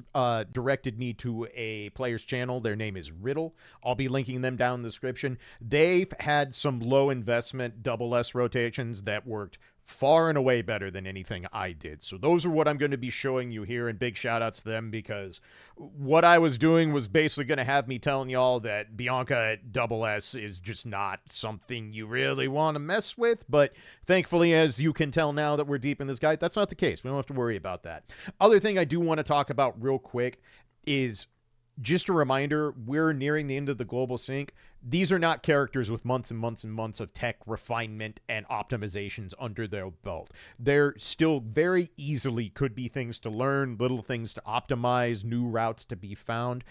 directed me to a player's channel. Their name is Riddle. I'll be linking them down in the description. They've had some low investment double S rotations that worked far and away better than anything I did. So those are what I'm going to be showing you here, and big shout outs to them, because what I was doing was basically going to have me telling y'all that Bianca at double S is just not something you really want to mess with. But thankfully, as you can tell now that we're deep in this guide, that's not the case. We don't have to worry about that. Other thing I do want to talk about real quick is just a reminder, we're nearing the end of the global sync. These are not characters with months and months and months of tech refinement and optimizations under their belt. There still very easily could be things to learn, little things to optimize, new routes to be found.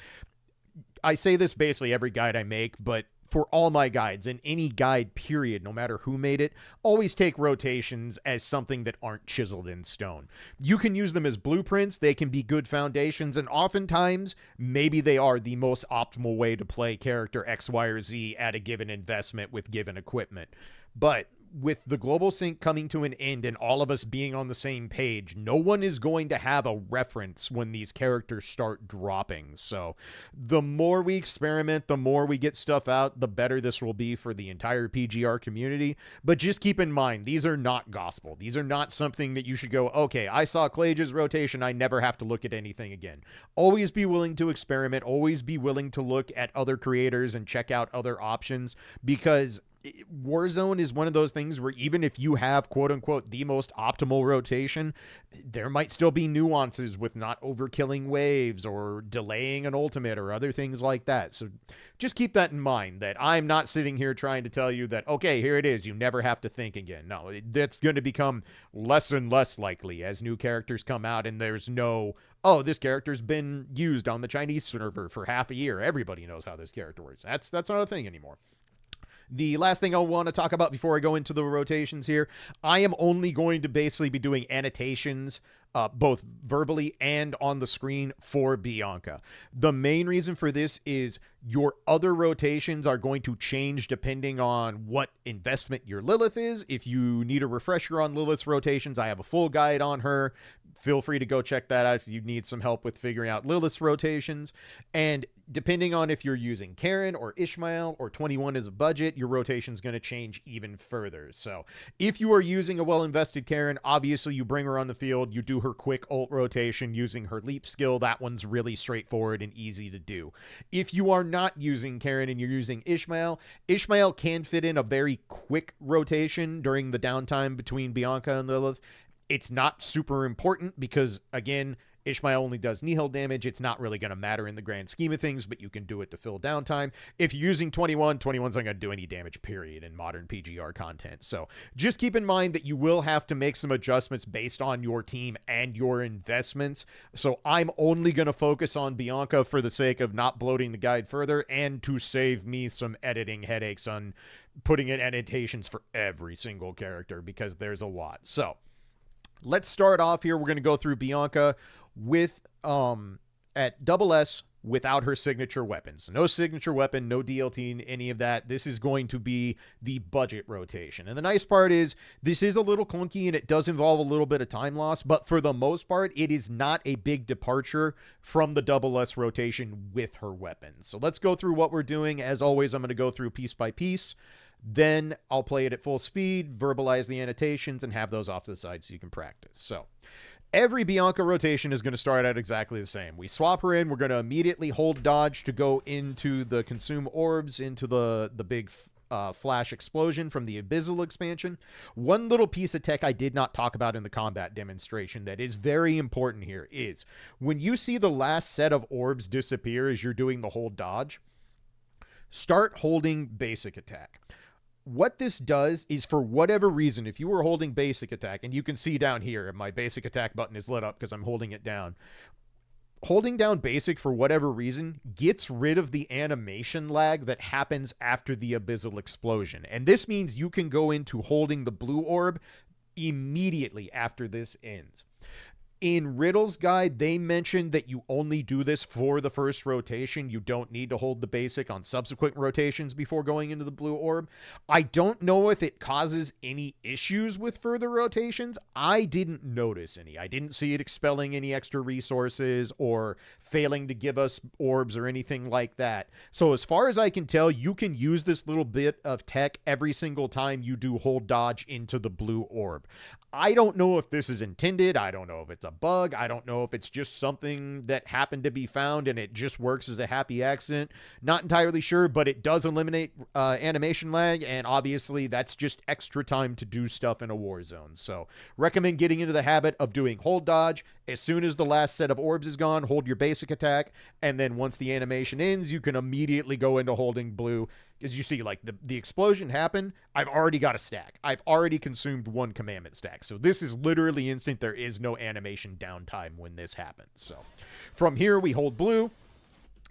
I say this basically every guide I make, but for all my guides, and any guide period, no matter who made it, always take rotations as something that aren't chiseled in stone. You can use them as blueprints, they can be good foundations, and oftentimes, maybe they are the most optimal way to play character X, Y, or Z at a given investment with given equipment. But with the global sync coming to an end and all of us being on the same page, no one is going to have a reference when these characters start dropping. So the more we experiment, the more we get stuff out, the better this will be for the entire PGR community. But just keep in mind, these are not gospel. These are not something that you should go, okay, I saw Clage's rotation, I never have to look at anything again. Always be willing to experiment, always be willing to look at other creators and check out other options, because Warzone is one of those things where even if you have quote-unquote the most optimal rotation, there might still be nuances with not overkilling waves or delaying an ultimate or other things like that. So just keep that in mind, that I'm not sitting here trying to tell you that, okay, here it is, you never have to think again. No, that's going to become less and less likely as new characters come out and there's no, oh, this character's been used on the Chinese server for half a year. Everybody knows how this character works. That's not a thing anymore. The last thing I want to talk about before I go into the rotations here, I am only going to basically be doing annotations, both verbally and on the screen, for Bianca. The main reason for this is your other rotations are going to change depending on what investment your Lilith is. If you need a refresher on Lilith's rotations, I have a full guide on her. Feel free to go check that out if you need some help with figuring out Lilith's rotations. And depending on if you're using Karen or Ishmael or 21 as a budget, your rotation is going to change even further. So if you are using a well-invested Karen, obviously you bring her on the field, you do her quick ult rotation using her leap skill. That one's really straightforward and easy to do. If you are not using Karen and you're using Ishmael, Ishmael can fit in a very quick rotation during the downtime between Bianca and Lilith. It's not super important because, again, Ishmael only does nihil damage. It's not really going to matter in the grand scheme of things, but you can do it to fill downtime. If you're using 21, 21's not going to do any damage, period, in modern PGR content. So just keep in mind that you will have to make some adjustments based on your team and your investments. So I'm only going to focus on Bianca for the sake of not bloating the guide further and to save me some editing headaches on putting in annotations for every single character, because there's a lot. So let's start off here. We're going to go through Bianca with at double S without her signature weapons. So no signature weapon, no DLT, any of that. This is going to be the budget rotation. And the nice part is this is a little clunky and it does involve a little bit of time loss, but for the most part, it is not a big departure from the double S rotation with her weapons. So let's go through what we're doing. As always, I'm going to go through piece by piece. Then I'll play it at full speed, verbalize the annotations, and have those off to the side so you can practice. So every Bianca rotation is going to start out exactly the same. We swap her in. We're going to immediately hold dodge to go into the consume orbs, into the big flash explosion from the Abyssal expansion. One little piece of tech I did not talk about in the combat demonstration that is very important here is when you see the last set of orbs disappear as you're doing the hold dodge, start holding basic attack. What this does is, for whatever reason, if you were holding basic attack, and you can see down here, my basic attack button is lit up because I'm holding it down. Holding down basic, for whatever reason, gets rid of the animation lag that happens after the Abyssal explosion. And this means you can go into holding the blue orb immediately after this ends. In Riddle's guide, they mentioned that you only do this for the first rotation. You don't need to hold the basic on subsequent rotations before going into the blue orb. I don't know if it causes any issues with further rotations. I didn't notice any. I didn't see it expelling any extra resources or failing to give us orbs or anything like that. So as far as I can tell, you can use this little bit of tech every single time you do hold dodge into the blue orb. I don't know if this is intended. I don't know if it's a bug. I don't know if it's just something that happened to be found and it just works as a happy accident. Not entirely sure, but it does eliminate animation lag, and obviously that's just extra time to do stuff in a war zone. So recommend getting into the habit of doing hold dodge. As soon as the last set of orbs is gone, hold your basic attack, and then once the animation ends, you can immediately go into holding blue. As you see, like the explosion happened, I've already got a stack. I've already consumed one commandment stack. So this is literally instant. There is no animation downtime when this happens. So from here, we hold blue.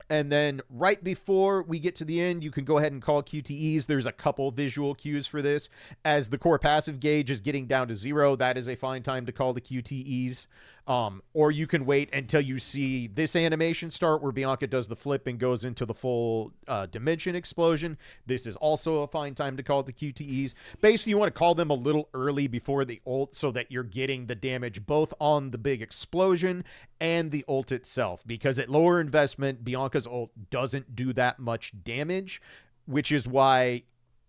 And then right before we get to the end, you can go ahead and call QTEs. There's a couple visual cues for this. As the core passive gauge is getting down to 0, that is a fine time to call the QTEs. Or you can wait until you see this animation start where Bianca does the flip and goes into the full dimension explosion. This is also a fine time to call the QTEs. Basically, you want to call them a little early before the ult so that you're getting the damage both on the big explosion and the ult itself. Because at lower investment, Bianca's ult doesn't do that much damage, which is why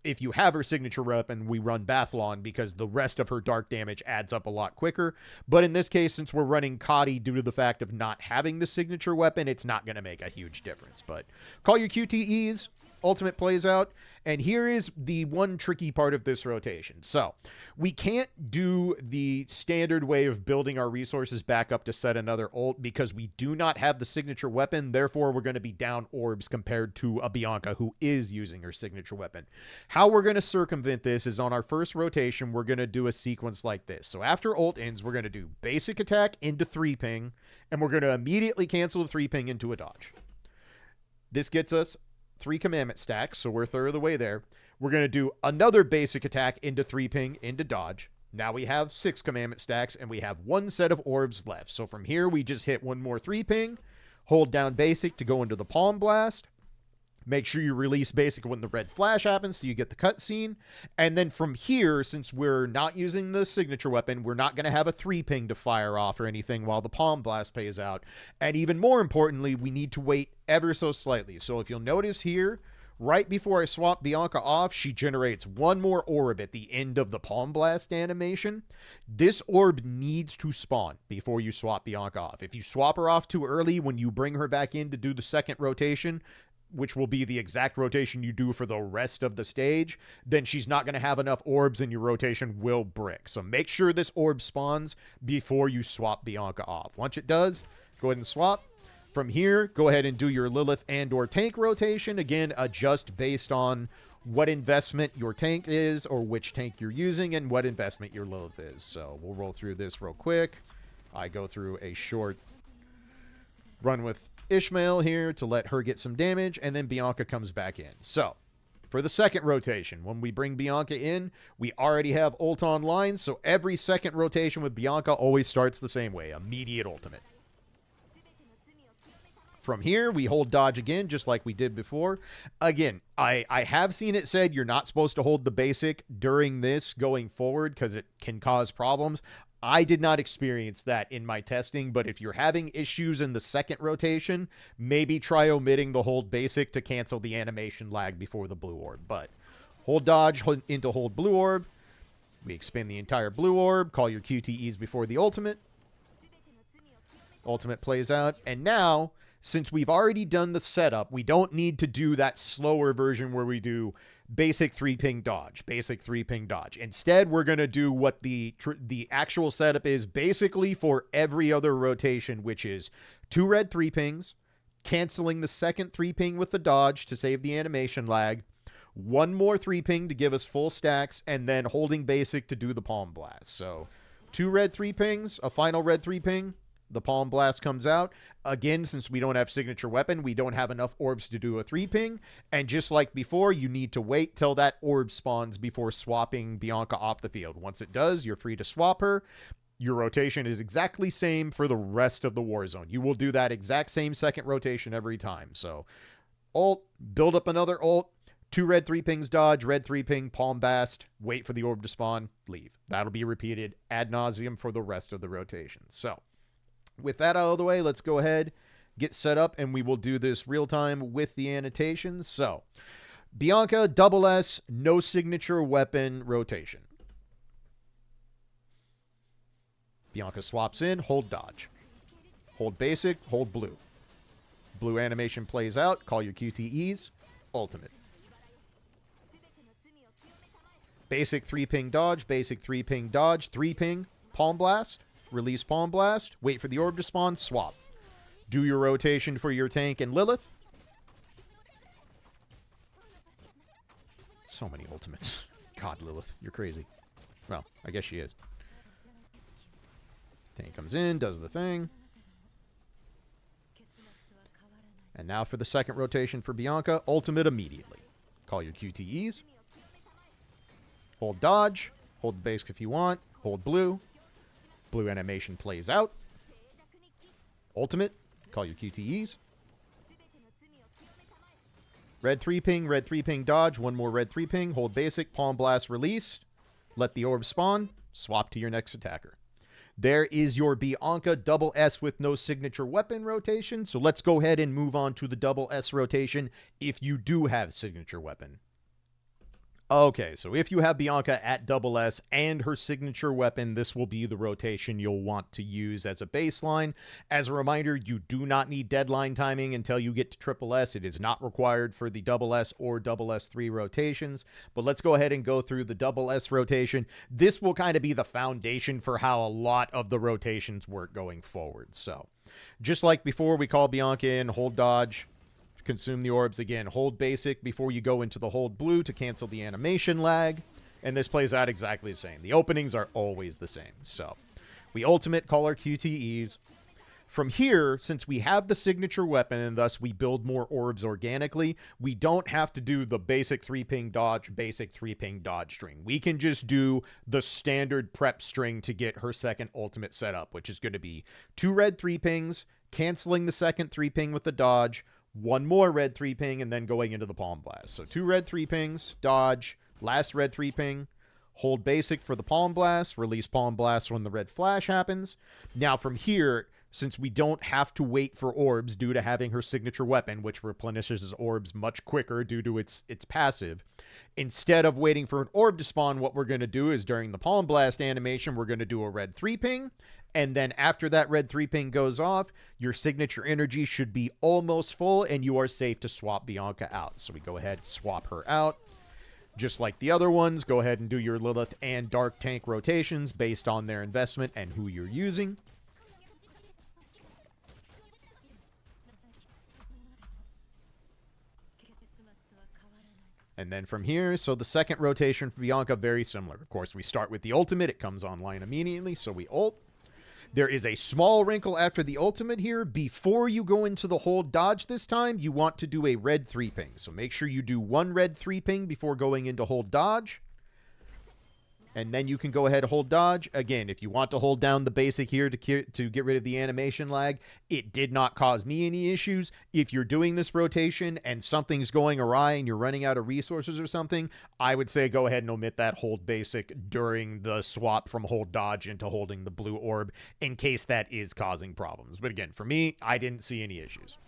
if you have her signature weapon, we run Bathlon because the rest of her dark damage adds up a lot quicker. But in this case, since we're running Kadi due to the fact of not having the signature weapon, it's not going to make a huge difference. But call your QTEs. Ultimate plays out, and here is the one tricky part of this rotation. So we can't do the standard way of building our resources back up to set another ult because we do not have the signature weapon. Therefore, we're going to be down orbs compared to a Bianca who is using her signature weapon. How we're going to circumvent this is on our first rotation, we're going to do a sequence like this. So after ult ends, we're going to do basic attack into 3-ping, and we're going to immediately cancel the 3-ping into a dodge. This gets us 3 commandment stacks, so we're a third of the way there. We're going to do another basic attack into 3-ping into dodge. Now we have 6 commandment stacks, and we have 1 set of orbs left. So from here, we just hit 1 more 3-ping, hold down basic to go into the palm blast. Make sure you release basic when the red flash happens so you get the cutscene. And then from here, since we're not using the signature weapon, we're not going to have a 3-ping to fire off or anything while the palm blast pays out. And even more importantly, we need to wait ever so slightly. So if you'll notice here, right before I swap Bianca off, she generates 1 more orb at the end of the palm blast animation. This orb needs to spawn before you swap Bianca off. If you swap her off too early, when you bring her back in to do the second rotation, which will be the exact rotation you do for the rest of the stage, then she's not going to have enough orbs and your rotation will brick. So make sure this orb spawns before you swap Bianca off. Once it does, go ahead and swap. From here, go ahead and do your Lilith and or tank rotation. Again, adjust based on what investment your tank is or which tank you're using and what investment your Lilith is. So we'll roll through this real quick. I go through a short run with Ishmael here to let her get some damage, and then Bianca comes back in. So for the second rotation, when we bring Bianca in, we already have ult online, so every second rotation with Bianca always starts the same way, immediate ultimate. From here, we hold dodge again, just like we did before. Again, I have seen it said you're not supposed to hold the basic during this going forward because it can cause problems. I did not experience that in my testing, but if you're having issues in the second rotation, maybe try omitting the hold basic to cancel the animation lag before the blue orb. But hold dodge into hold blue orb. We expend the entire blue orb, call your QTEs before the ultimate. Ultimate plays out, and now, since we've already done the setup, we don't need to do that slower version where we do basic 3-ping dodge, basic 3-ping dodge. Instead, we're going to do what the actual setup is basically for every other rotation, which is 2 red 3-pings, canceling the second 3-ping with the dodge to save the animation lag, 1 more 3-ping to give us full stacks, and then holding basic to do the palm blast. So 2 red 3-pings, a final red 3-ping, the palm blast comes out. Again, since we don't have signature weapon, we don't have enough orbs to do a 3-ping. And just like before, you need to wait till that orb spawns before swapping Bianca off the field. Once it does, you're free to swap her. Your rotation is exactly same for the rest of the war zone. You will do that exact same second rotation every time. So, ult, build up another ult, 2 red 3-pings dodge, red 3-ping, palm blast, wait for the orb to spawn, leave. That'll be repeated ad nauseum for the rest of the rotation. So, with that out of the way, let's go ahead, get set up, and we will do this real time with the annotations. So, Bianca, double S, no signature weapon rotation. Bianca swaps in, hold dodge. Hold basic, hold blue. Blue animation plays out, call your QTEs, ultimate. Basic 3-ping dodge, basic 3-ping dodge, 3-ping, palm blast. Release palm blast, wait for the orb to spawn, swap. Do your rotation for your tank and Lilith. So many ultimates. God, Lilith, you're crazy. Well, I guess she is. Tank comes in, does the thing. And now for the second rotation for Bianca, ultimate immediately. Call your QTEs. Hold dodge, hold the basic if you want, hold blue. Blue animation plays out. Ultimate. Call your QTEs. Red 3-ping dodge. 1 more red 3-ping. Hold basic. Palm blast release. Let the orb spawn. Swap to your next attacker. There is your Bianca double S with no signature weapon rotation. So let's go ahead and move on to the double S rotation if you do have signature weapon. Okay, so if you have Bianca at double S and her signature weapon, this will be the rotation you'll want to use as a baseline. As a reminder, you do not need deadline timing until you get to triple S. It is not required for the double S or double S3 rotations. But let's go ahead and go through the double S rotation. This will kind of be the foundation for how a lot of the rotations work going forward. So, just like before, we call Bianca in, hold dodge. Consume the orbs again. Hold basic before you go into the hold blue to cancel the animation lag. And this plays out exactly the same. The openings are always the same. So we ultimate, call our QTEs. From here, since we have the signature weapon and thus we build more orbs organically, we don't have to do the basic 3-ping dodge, basic 3-ping dodge string. We can just do the standard prep string to get her second ultimate set up, which is going to be 2 red 3-pings, canceling the second 3-ping with the dodge, 1 more red 3-ping, and then going into the palm blast. So 2 red 3-pings, dodge, last red 3-ping, hold basic for the palm blast, release palm blast when the red flash happens. Now from here, since we don't have to wait for orbs due to having her signature weapon, which replenishes orbs much quicker due to its passive, instead of waiting for an orb to spawn, what we're going to do is during the palm blast animation, we're going to do a red 3-ping. And then after that red 3-ping goes off, your signature energy should be almost full and you are safe to swap Bianca out. So we go ahead, swap her out. Just like the other ones, go ahead and do your Lilith and Dark Tank rotations based on their investment and who you're using. And then from here, so the second rotation for Bianca, very similar. Of course, we start with the ultimate. It comes online immediately, so we ult. There is a small wrinkle after the ultimate here. Before you go into the hold dodge this time, you want to do a red 3-ping. So make sure you do 1 red 3-ping before going into hold dodge. and then you can go ahead and hold dodge. Again, if you want to hold down the basic here to get rid of the animation lag, it did not cause me any issues. If you're doing this rotation and something's going awry and you're running out of resources or something, I would say go ahead and omit that hold basic during the swap from hold dodge into holding the blue orb in case that is causing problems. But again, for me, I didn't see any issues.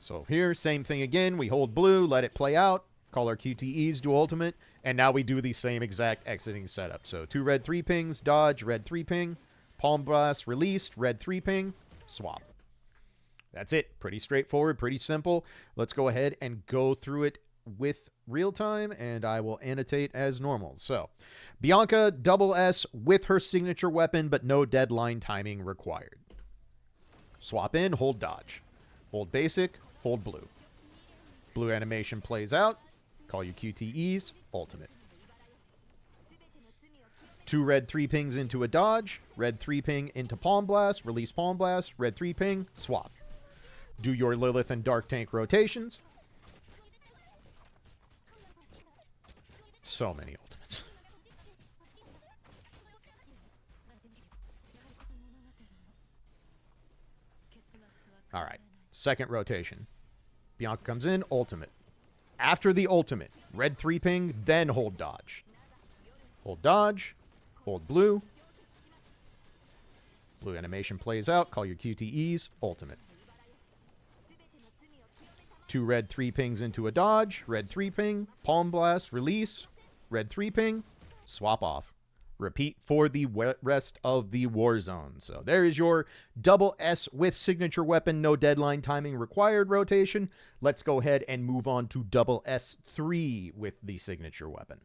So here, same thing again. We hold blue, let it play out, call our QTEs, do ultimate, and now we do the same exact exiting setup. So 2 red 3 pings, dodge, red 3 ping, palm blast, released, red 3 ping, swap. That's it. Pretty straightforward, pretty simple. Let's go ahead and go through it with real time, and I will annotate as normal. So Bianca double S with her signature weapon, but no deadline timing required. Swap in, hold dodge. Hold basic, hold blue. Blue animation plays out. Call your QTEs, ultimate. 2 red 3 pings into a dodge. Red 3 ping into palm blast. Release palm blast. Red 3 ping, swap. Do your Lilith and Dark Tank rotations. So many ultimates. Alright, second rotation. Bianca comes in, ultimate. After the ultimate, red 3 ping, then hold dodge. Hold dodge, hold blue. Blue animation plays out, call your QTEs, ultimate. 2 red 3 pings into a dodge, red 3 ping, palm blast, release, red 3 ping, swap off. Repeat for the rest of the war zone. So there is your double S with signature weapon, no deadline timing required rotation. Let's go ahead and move on to double S3 with the signature weapon.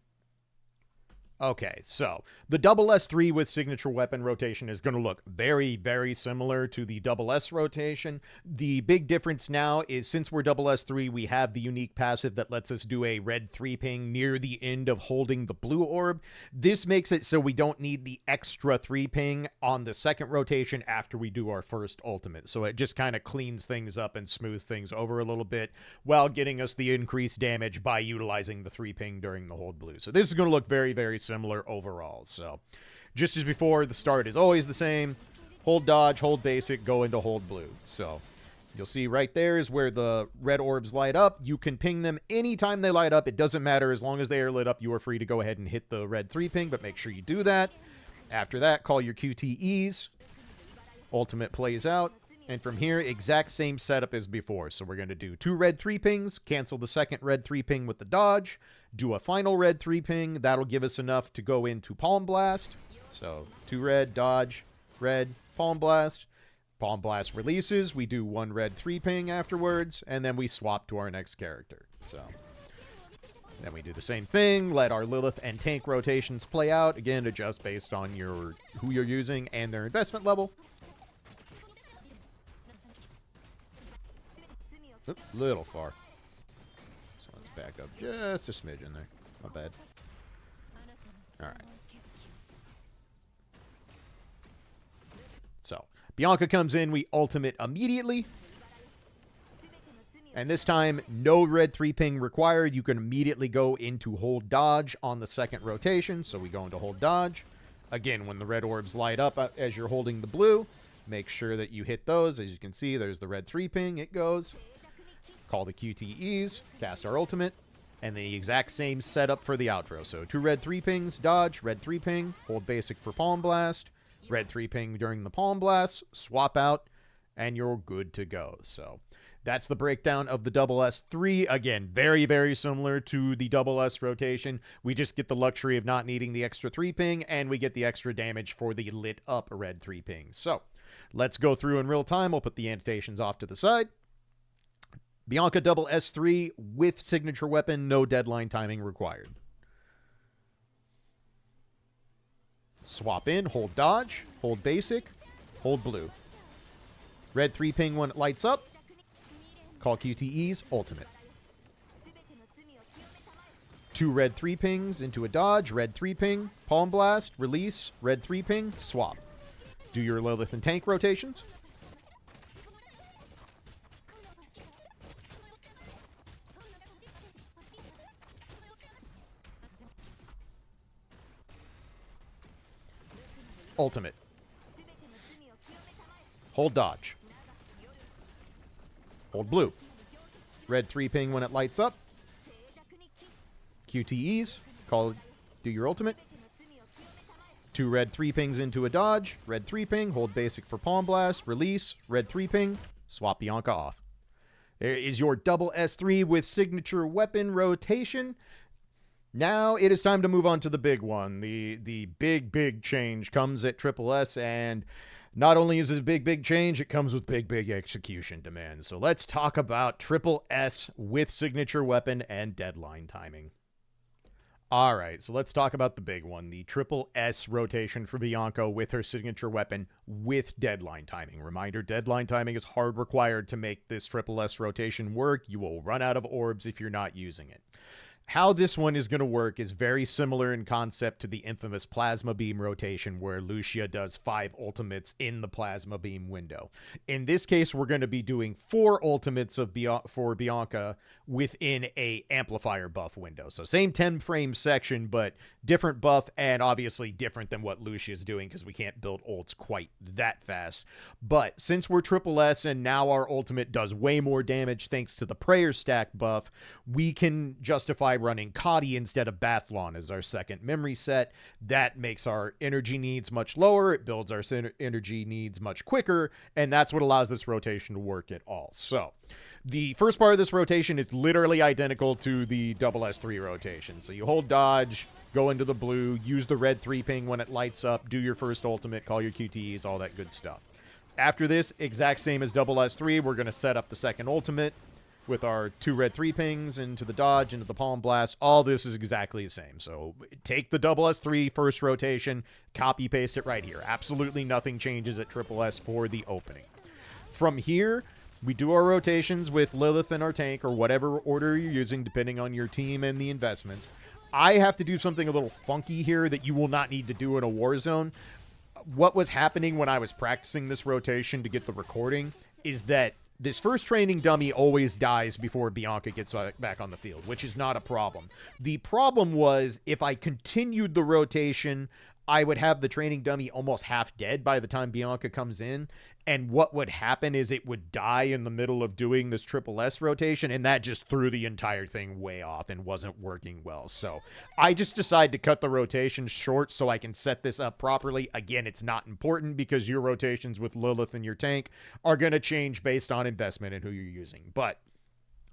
Okay, so the double S3 with signature weapon rotation is going to look very, very similar to the double S rotation. The big difference now is since we're double S3, we have the unique passive that lets us do a red 3 ping near the end of holding the blue orb. This makes it so we don't need the extra 3 ping on the second rotation after we do our first ultimate. So it just kind of cleans things up and smooths things over a little bit while getting us the increased damage by utilizing the 3 ping during the hold blue. So this is going to look very, very similar overall. So just as before, the start is always the same. Hold dodge, hold basic, go into hold blue. So you'll see right there is where the red orbs light up. You can ping them anytime they light up. It doesn't matter. As long as they are lit up, you are free to go ahead and hit the red 3 ping, but make sure you do that. After that, call your QTEs. Ultimate plays out. And from here, exact same setup as before. So we're going to do 2 red 3 pings, cancel the second red 3 ping with the dodge, do a final red 3 ping. That'll give us enough to go into palm blast. So 2 red, dodge, red, palm blast. Palm blast releases. We do 1 red 3 ping afterwards, and then we swap to our next character. So then we do the same thing, let our Lilith and tank rotations play out. Again, adjust based on who you're using and their investment level. Oops, little far. So let's back up just a smidgen there. Not bad. Alright. So, Bianca comes in, we ultimate immediately. And this time, no red 3 ping required. You can immediately go into hold dodge on the second rotation. So we go into hold dodge. Again, when the red orbs light up as you're holding the blue, make sure that you hit those. As you can see, there's the red 3 ping. It goes. Call the QTEs, cast our ultimate, and the exact same setup for the outro. So 2 red 3 pings, dodge, red 3 ping, hold basic for palm blast, red 3 ping during the palm blast, swap out, and you're good to go. So that's the breakdown of the double S3. Again, very, very similar to the double S rotation. We just get the luxury of not needing the extra 3 ping, and we get the extra damage for the lit up red 3 ping. So let's go through in real time. We'll put the annotations off to the side. Bianca double S3 with signature weapon, no deadline timing required. Swap in, hold dodge, hold basic, hold blue. Red 3 ping when it lights up. Call QTEs, ultimate. 2 red 3 pings into a dodge, red 3 ping, palm blast, release, red 3 ping, swap. Do your Lilith and tank rotations. ultimate. Hold dodge. Hold blue. Red 3 ping when it lights up. QTEs. Do your ultimate. 2 red 3 pings into a dodge. Red 3 ping. Hold basic for Palm Blast. Release. Red 3 ping. Swap Bianca off. There is your double S3 with signature weapon rotation. Now it is time to move on to the big one. The big change comes at Triple S, and not only is it a big change, it comes with big execution demands. So let's talk about Triple S with signature weapon and deadline timing. All right, so let's talk about the big one, the Triple S rotation for Bianca with her signature weapon with deadline timing. Reminder, deadline timing is hard required to make this Triple S rotation work. You will run out of orbs if you're not using it. How this one is going to work is very similar in concept to the infamous Plasma Beam rotation where Lucia does 5 ultimates in the Plasma Beam window. In this case, we're going to be doing 4 ultimates for Bianca within a amplifier buff window. So same 10 frame section, but different buff and obviously different than what Lucia is doing because we can't build ults quite that fast. But since we're Triple S and now our ultimate does way more damage thanks to the prayer stack buff, we can justify running Kadi instead of Bathlon as our second memory set. That makes our energy needs much lower. It builds our energy needs much quicker, and that's what allows this rotation to work at all. So the first part of this rotation is literally identical to the double S3 rotation. So you hold dodge, go into the blue, use the red 3 ping when it lights up, do your first ultimate, call your QTEs, all that good stuff. After this, exact same as double S3, we're going to set up the second ultimate with our 2 red 3 pings into the dodge, into the Palm Blast. All this is exactly the same. So take the double S3 first rotation, copy paste it right here. Absolutely nothing changes at Triple S for the opening. From here, we do our rotations with Lilith and our tank, or whatever order you're using, depending on your team and the investments. I have to do something a little funky here that you will not need to do in a war zone. What was happening when I was practicing this rotation to get the recording is that this first training dummy always dies before Bianca gets back on the field, which is not a problem. The problem was if I continued the rotation, I would have the training dummy almost half dead by the time Bianca comes in. And what would happen is it would die in the middle of doing this Triple S rotation, and that just threw the entire thing way off and wasn't working well. So I just decided to cut the rotation short so I can set this up properly. Again, it's not important because your rotations with Lilith and your tank are going to change based on investment and who you're using. But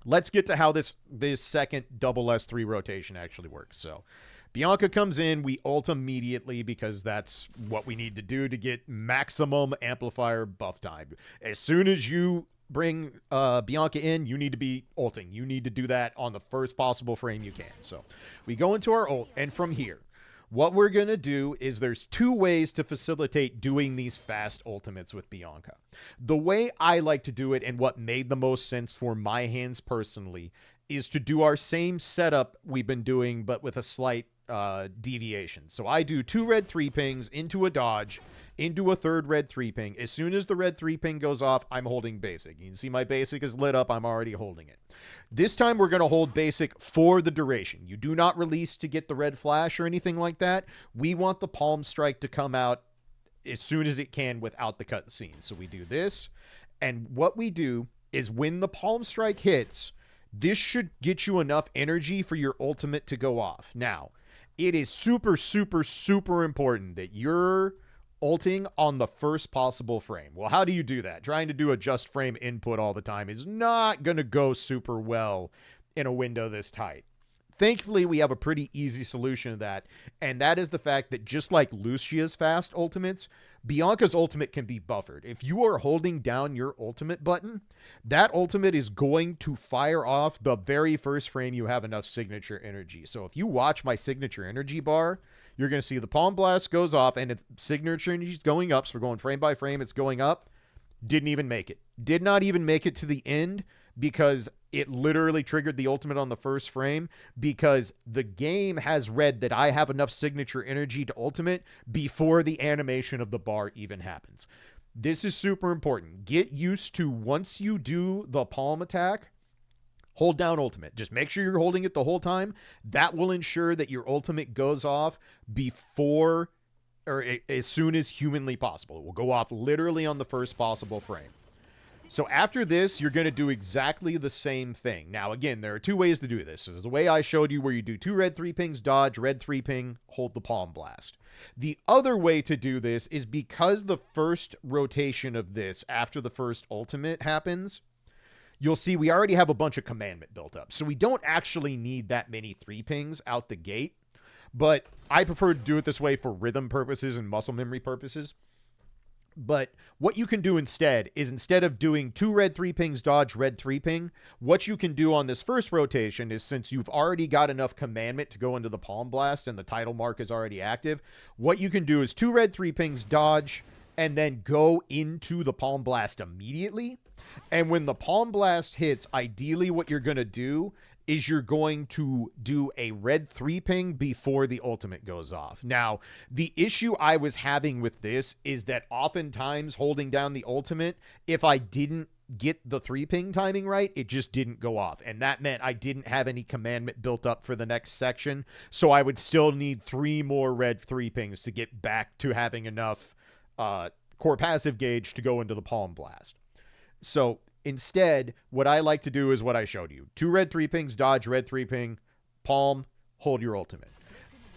let's get to how this second double S3 rotation actually works. So Bianca comes in, we ult immediately because that's what we need to do to get maximum amplifier buff time. As soon as you bring Bianca in, you need to be ulting. You need to do that on the first possible frame you can. So we go into our ult, and from here, what we're going to do is there's 2 ways to facilitate doing these fast ultimates with Bianca. The way I like to do it and what made the most sense for my hands personally is to do our same setup we've been doing, but with a slight deviation. So I do 2 red 3 pings into a dodge, into a third red 3 ping. As soon as the red 3 ping goes off, I'm holding basic. You can see my basic is lit up. I'm already holding it. This time we're going to hold basic for the duration. You do not release to get the red flash or anything like that. We want the palm strike to come out as soon as it can without the cutscene. So we do this, and what we do is when the palm strike hits, this should get you enough energy for your ultimate to go off. Now, it is super important that you're ulting on the first possible frame. Well, how do you do that? Trying to do a just frame input all the time is not going to go super well in a window this tight. Thankfully, we have a pretty easy solution to that, and that is the fact that just like Lucia's fast ultimates, Bianca's ultimate can be buffered. If you are holding down your ultimate button, that ultimate is going to fire off the very first frame you have enough signature energy. So if you watch my signature energy bar, you're going to see the Palm Blast goes off, and its signature energy is going up, so we're going frame by frame, it's going up. Didn't even make it. Did not even make it to the end because it literally triggered the ultimate on the first frame because the game has read that I have enough signature energy to ultimate before the animation of the bar even happens. This is super important. Get used to once you do the palm attack, hold down ultimate. Just make sure you're holding it the whole time. That will ensure that your ultimate goes off before or as soon as humanly possible. It will go off literally on the first possible frame. So after this, you're going to do exactly the same thing. Now, again, there are two ways to do this. There's the way I showed you where you do 2 red 3 pings, dodge, red 3 ping, hold the palm blast. The other way to do this is because the first rotation of this after the first ultimate happens, you'll see we already have a bunch of commandment built up. So we don't actually need that many 3 pings out the gate. But I prefer to do it this way for rhythm purposes and muscle memory purposes. But what you can do instead is, instead of doing 2 red 3 pings, dodge, red 3 ping, what you can do on this first rotation is, since you've already got enough commandment to go into the palm blast and the title mark is already active, what you can do is 2 red 3 pings, dodge, and then go into the palm blast immediately. And when the palm blast hits, ideally what you're going to do is you're going to do a red 3 ping before the ultimate goes off. Now, the issue I was having with this is that oftentimes holding down the ultimate, if I didn't get the 3 ping timing right, it just didn't go off. And that meant I didn't have any commandment built up for the next section. So I would still need 3 more red 3 pings to get back to having enough core passive gauge to go into the palm blast. So instead, what I like to do is what I showed you. 2 red 3 pings, dodge, red 3 ping, palm, hold your ultimate.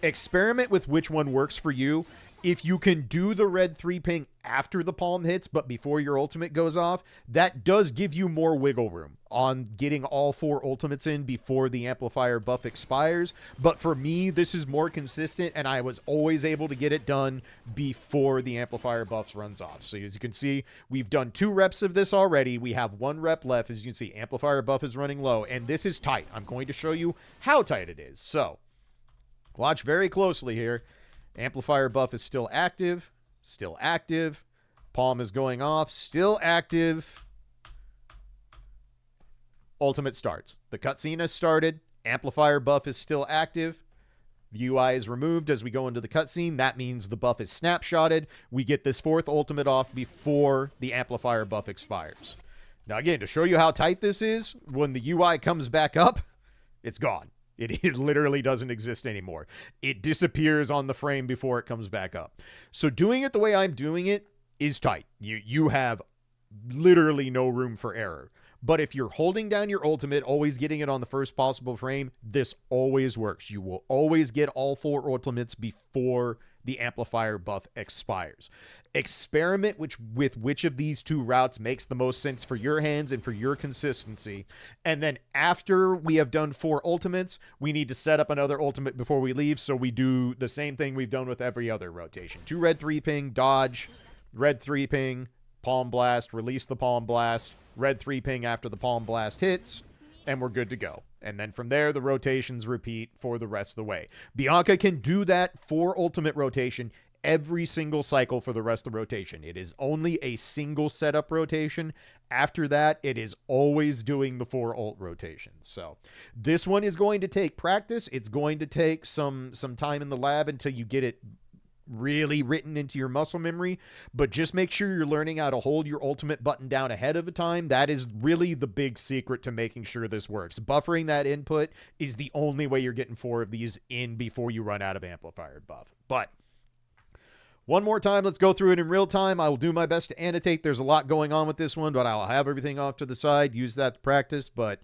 Experiment with which one works for you. If you can do the red 3 ping after the palm hits, but before your ultimate goes off, that does give you more wiggle room on getting all 4 ultimates in before the amplifier buff expires. But for me, this is more consistent, and I was always able to get it done before the amplifier buffs runs off. So as you can see, we've done 2 reps of this already. We have 1 rep left. As you can see, amplifier buff is running low, and this is tight. I'm going to show you how tight it is. So watch very closely here. Amplifier buff is still active. Still active. Palm is going off. Still active. Ultimate starts. The cutscene has started. Amplifier buff is still active. The UI is removed as we go into the cutscene. That means the buff is snapshotted. We get this 4th ultimate off before the amplifier buff expires. Now again, to show you how tight this is, when the UI comes back up, it's gone. It literally doesn't exist anymore. It disappears on the frame before it comes back up. So doing it the way I'm doing it is tight. You have literally no room for error. But if you're holding down your ultimate, always getting it on the first possible frame, this always works. You will always get all 4 ultimates before the amplifier buff expires. Experiment with which of these 2 routes makes the most sense for your hands and for your consistency. And then after we have done 4 ultimates, we need to set up another ultimate before we leave. So we do the same thing we've done with every other rotation. 2 red 3 ping, dodge, red 3 ping, palm blast, release the palm blast, red 3 ping after the palm blast hits, and we're good to go. And then from there, the rotations repeat for the rest of the way. Bianca can do that 4 ultimate rotation every single cycle for the rest of the rotation. It is only a single setup rotation. After that, it is always doing the 4 ult rotations. So this one is going to take practice. It's going to take some time in the lab until you get it really written into your muscle memory, but just make sure you're learning how to hold your ultimate button down ahead of time. That is really the big secret to making sure this works. Buffering that input is the only way you're getting 4 of these in before you run out of amplifier buff. But one more time, let's go through it in real time. I will do my best to annotate. There's a lot going on with this one, but I'll have everything off to the side, use that to practice. But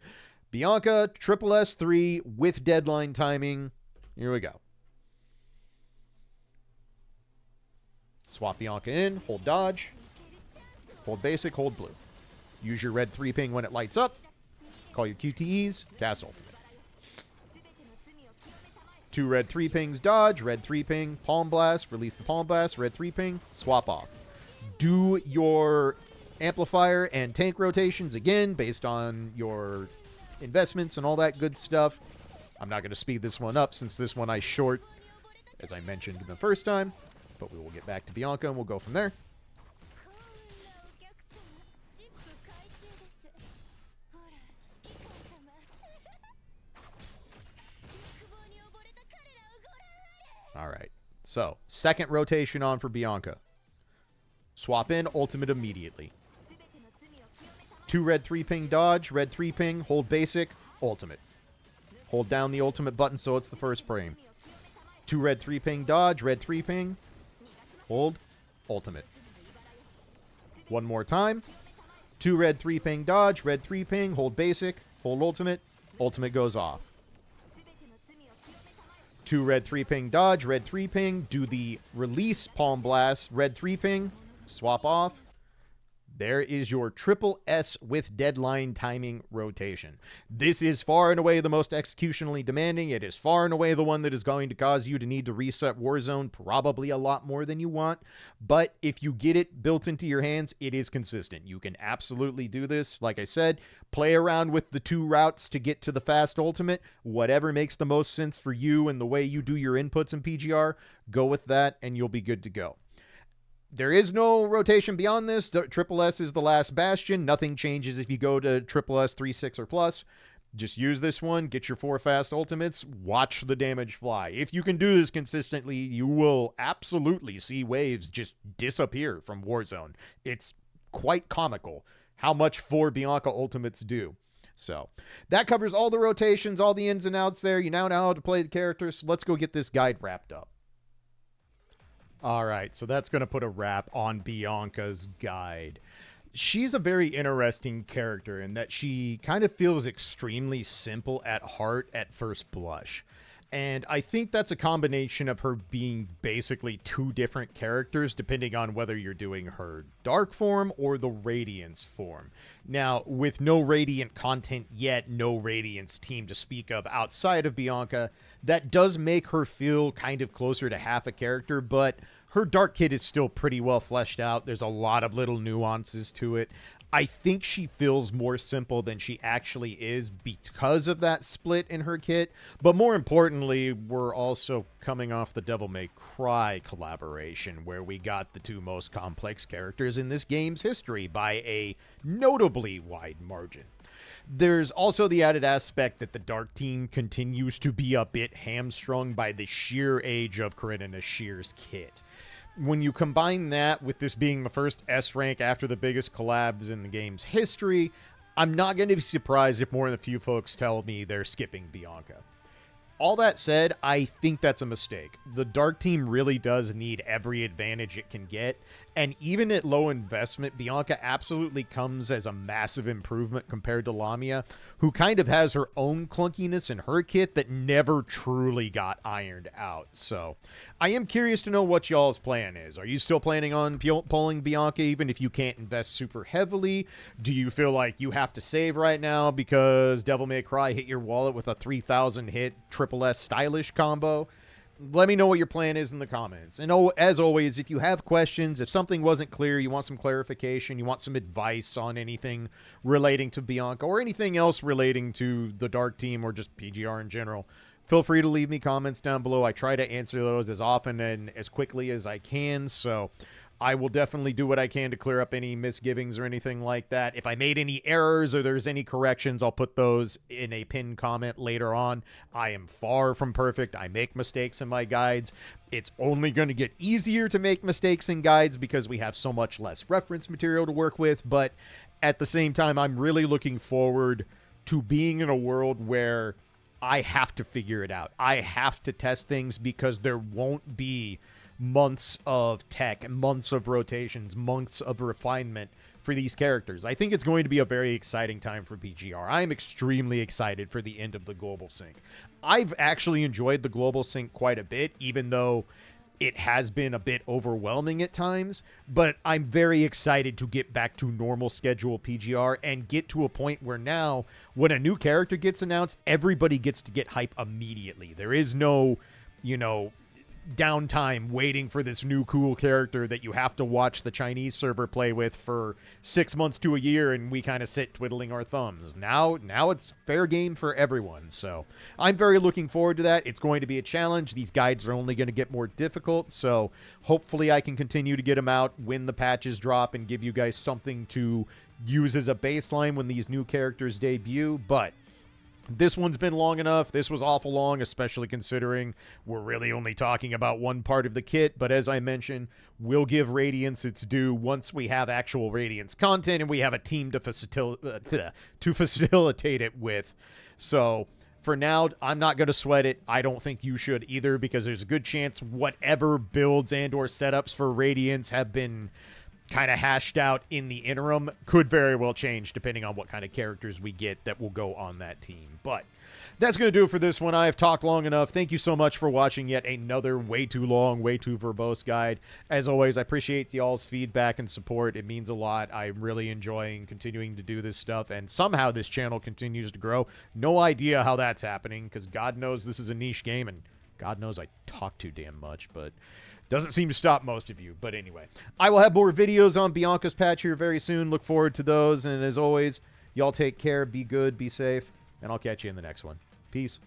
Bianca, triple S3 with deadline timing. Here we go. Swap Bianca in, hold dodge, hold basic, hold blue. Use your red 3 ping when it lights up. Call your QTEs, cast ultimate. 2 red 3 pings, dodge, red 3 ping, palm blast, release the palm blast, red 3 ping, swap off. Do your amplifier and tank rotations again based on your investments and all that good stuff. I'm not going to speed this one up since this one I short, as I mentioned the first time. But we will get back to Bianca and we'll go from there. All right. So, second rotation on for Bianca. Swap in, ultimate immediately. 2 red 3 ping dodge, red 3 ping, hold basic, ultimate. Hold down the ultimate button so it's the first frame. 2 red 3 ping dodge, red 3 ping. hold, ultimate. One more time. 2 red 3 ping dodge, red 3 ping, hold basic, hold ultimate, ultimate goes off. 2 red 3 ping dodge, red 3 ping, do the release palm blast, red 3 ping, swap off. There is your triple S with deadline timing rotation. This is far and away the most executionally demanding. It is far and away the one that is going to cause you to need to reset Warzone probably a lot more than you want. But if you get it built into your hands, it is consistent. You can absolutely do this. Like I said, play around with the 2 routes to get to the fast ultimate. Whatever makes the most sense for you and the way you do your inputs in PGR, go with that and you'll be good to go. There is no rotation beyond this. Triple S is the last bastion. Nothing changes if you go to Triple S 3, 6, or plus. Just use this one, get your 4 fast ultimates, watch the damage fly. If you can do this consistently, you will absolutely see waves just disappear from Warzone. It's quite comical how much 4 Bianca ultimates do. So that covers all the rotations, all the ins and outs there. You now know how to play the characters. So let's go get this guide wrapped up. All right, so that's going to put a wrap on Bianca's guide. She's a very interesting character in that she kind of feels extremely simple at heart at first blush. And I think that's a combination of her being basically 2 different characters, depending on whether you're doing her dark form or the Raydiance form. Now, with no Radiant content yet, no Raydiance team to speak of outside of Bianca, that does make her feel kind of closer to half a character, but her dark kit is still pretty well fleshed out. There's a lot of little nuances to it. I think she feels more simple than she actually is because of that split in her kit. But more importantly, we're also coming off the Devil May Cry collaboration, where we got the 2 most complex characters in this game's history by a notably wide margin. There's also the added aspect that the Dark Team continues to be a bit hamstrung by the sheer age of Corinna Nashir's kit. When you combine that with this being the first S rank after the biggest collabs in the game's history, I'm not going to be surprised if more than a few folks tell me they're skipping Bianca. All that said, I think that's a mistake. The Dark Team really does need every advantage it can get, and even at low investment, Bianca absolutely comes as a massive improvement compared to Lamia, who kind of has her own clunkiness in her kit that never truly got ironed out. So, I am curious to know what y'all's plan is. Are you still planning on pulling Bianca even if you can't invest super heavily? Do you feel like you have to save right now because Devil May Cry hit your wallet with a 3,000 hit Triple S stylish combo? Let me know what your plan is in the comments. And as always, if you have questions, if something wasn't clear, you want some clarification, you want some advice on anything relating to Bianca or anything else relating to the Dark Team or just PGR in general, feel free to leave me comments down below. I try to answer those as often and as quickly as I can, so I will definitely do what I can to clear up any misgivings or anything like that. If I made any errors or there's any corrections, I'll put those in a pinned comment later on. I am far from perfect. I make mistakes in my guides. It's only going to get easier to make mistakes in guides because we have so much less reference material to work with. But at the same time, I'm really looking forward to being in a world where I have to figure it out. I have to test things because there won't be months of tech, months of rotations, months of refinement for these characters. I think it's going to be a very exciting time for PGR. I'm extremely excited for the end of the global sync. I've actually enjoyed the global sync quite a bit, even though it has been a bit overwhelming at times, but I'm very excited to get back to normal schedule PGR and get to a point where now, when a new character gets announced, everybody gets to get hype immediately. There is no, downtime waiting for this new cool character that you have to watch the Chinese server play with for 6 months to a year and we kind of sit twiddling our thumbs. Now it's fair game for everyone, so I'm very looking forward to that. It's going to be a challenge. These guides are only going to get more difficult, so hopefully I can continue to get them out when the patches drop and give you guys something to use as a baseline when these new characters debut. But this one's been long enough. This was awful long, especially considering we're really only talking about one part of the kit. But as I mentioned, we'll give Raydiance its due once we have actual Raydiance content and we have a team to facilitate it with. So for now, I'm not going to sweat it. I don't think you should either, because there's a good chance whatever builds and or setups for Raydiance have been kind of hashed out in the interim could very well change depending on what kind of characters we get that will go on that team. But that's going to do it for this one. I have talked long enough. Thank you so much for watching yet another way too long, way too verbose guide. As always, I appreciate y'all's feedback and support. It means a lot. I'm really enjoying continuing to do this stuff, and somehow this channel continues to grow. No idea how that's happening, because God knows this is a niche game, and God knows I talk too damn much, but doesn't seem to stop most of you. But anyway, I will have more videos on Bianca's patch here very soon. Look forward to those, and as always, y'all take care, be good, be safe, and I'll catch you in the next one. Peace.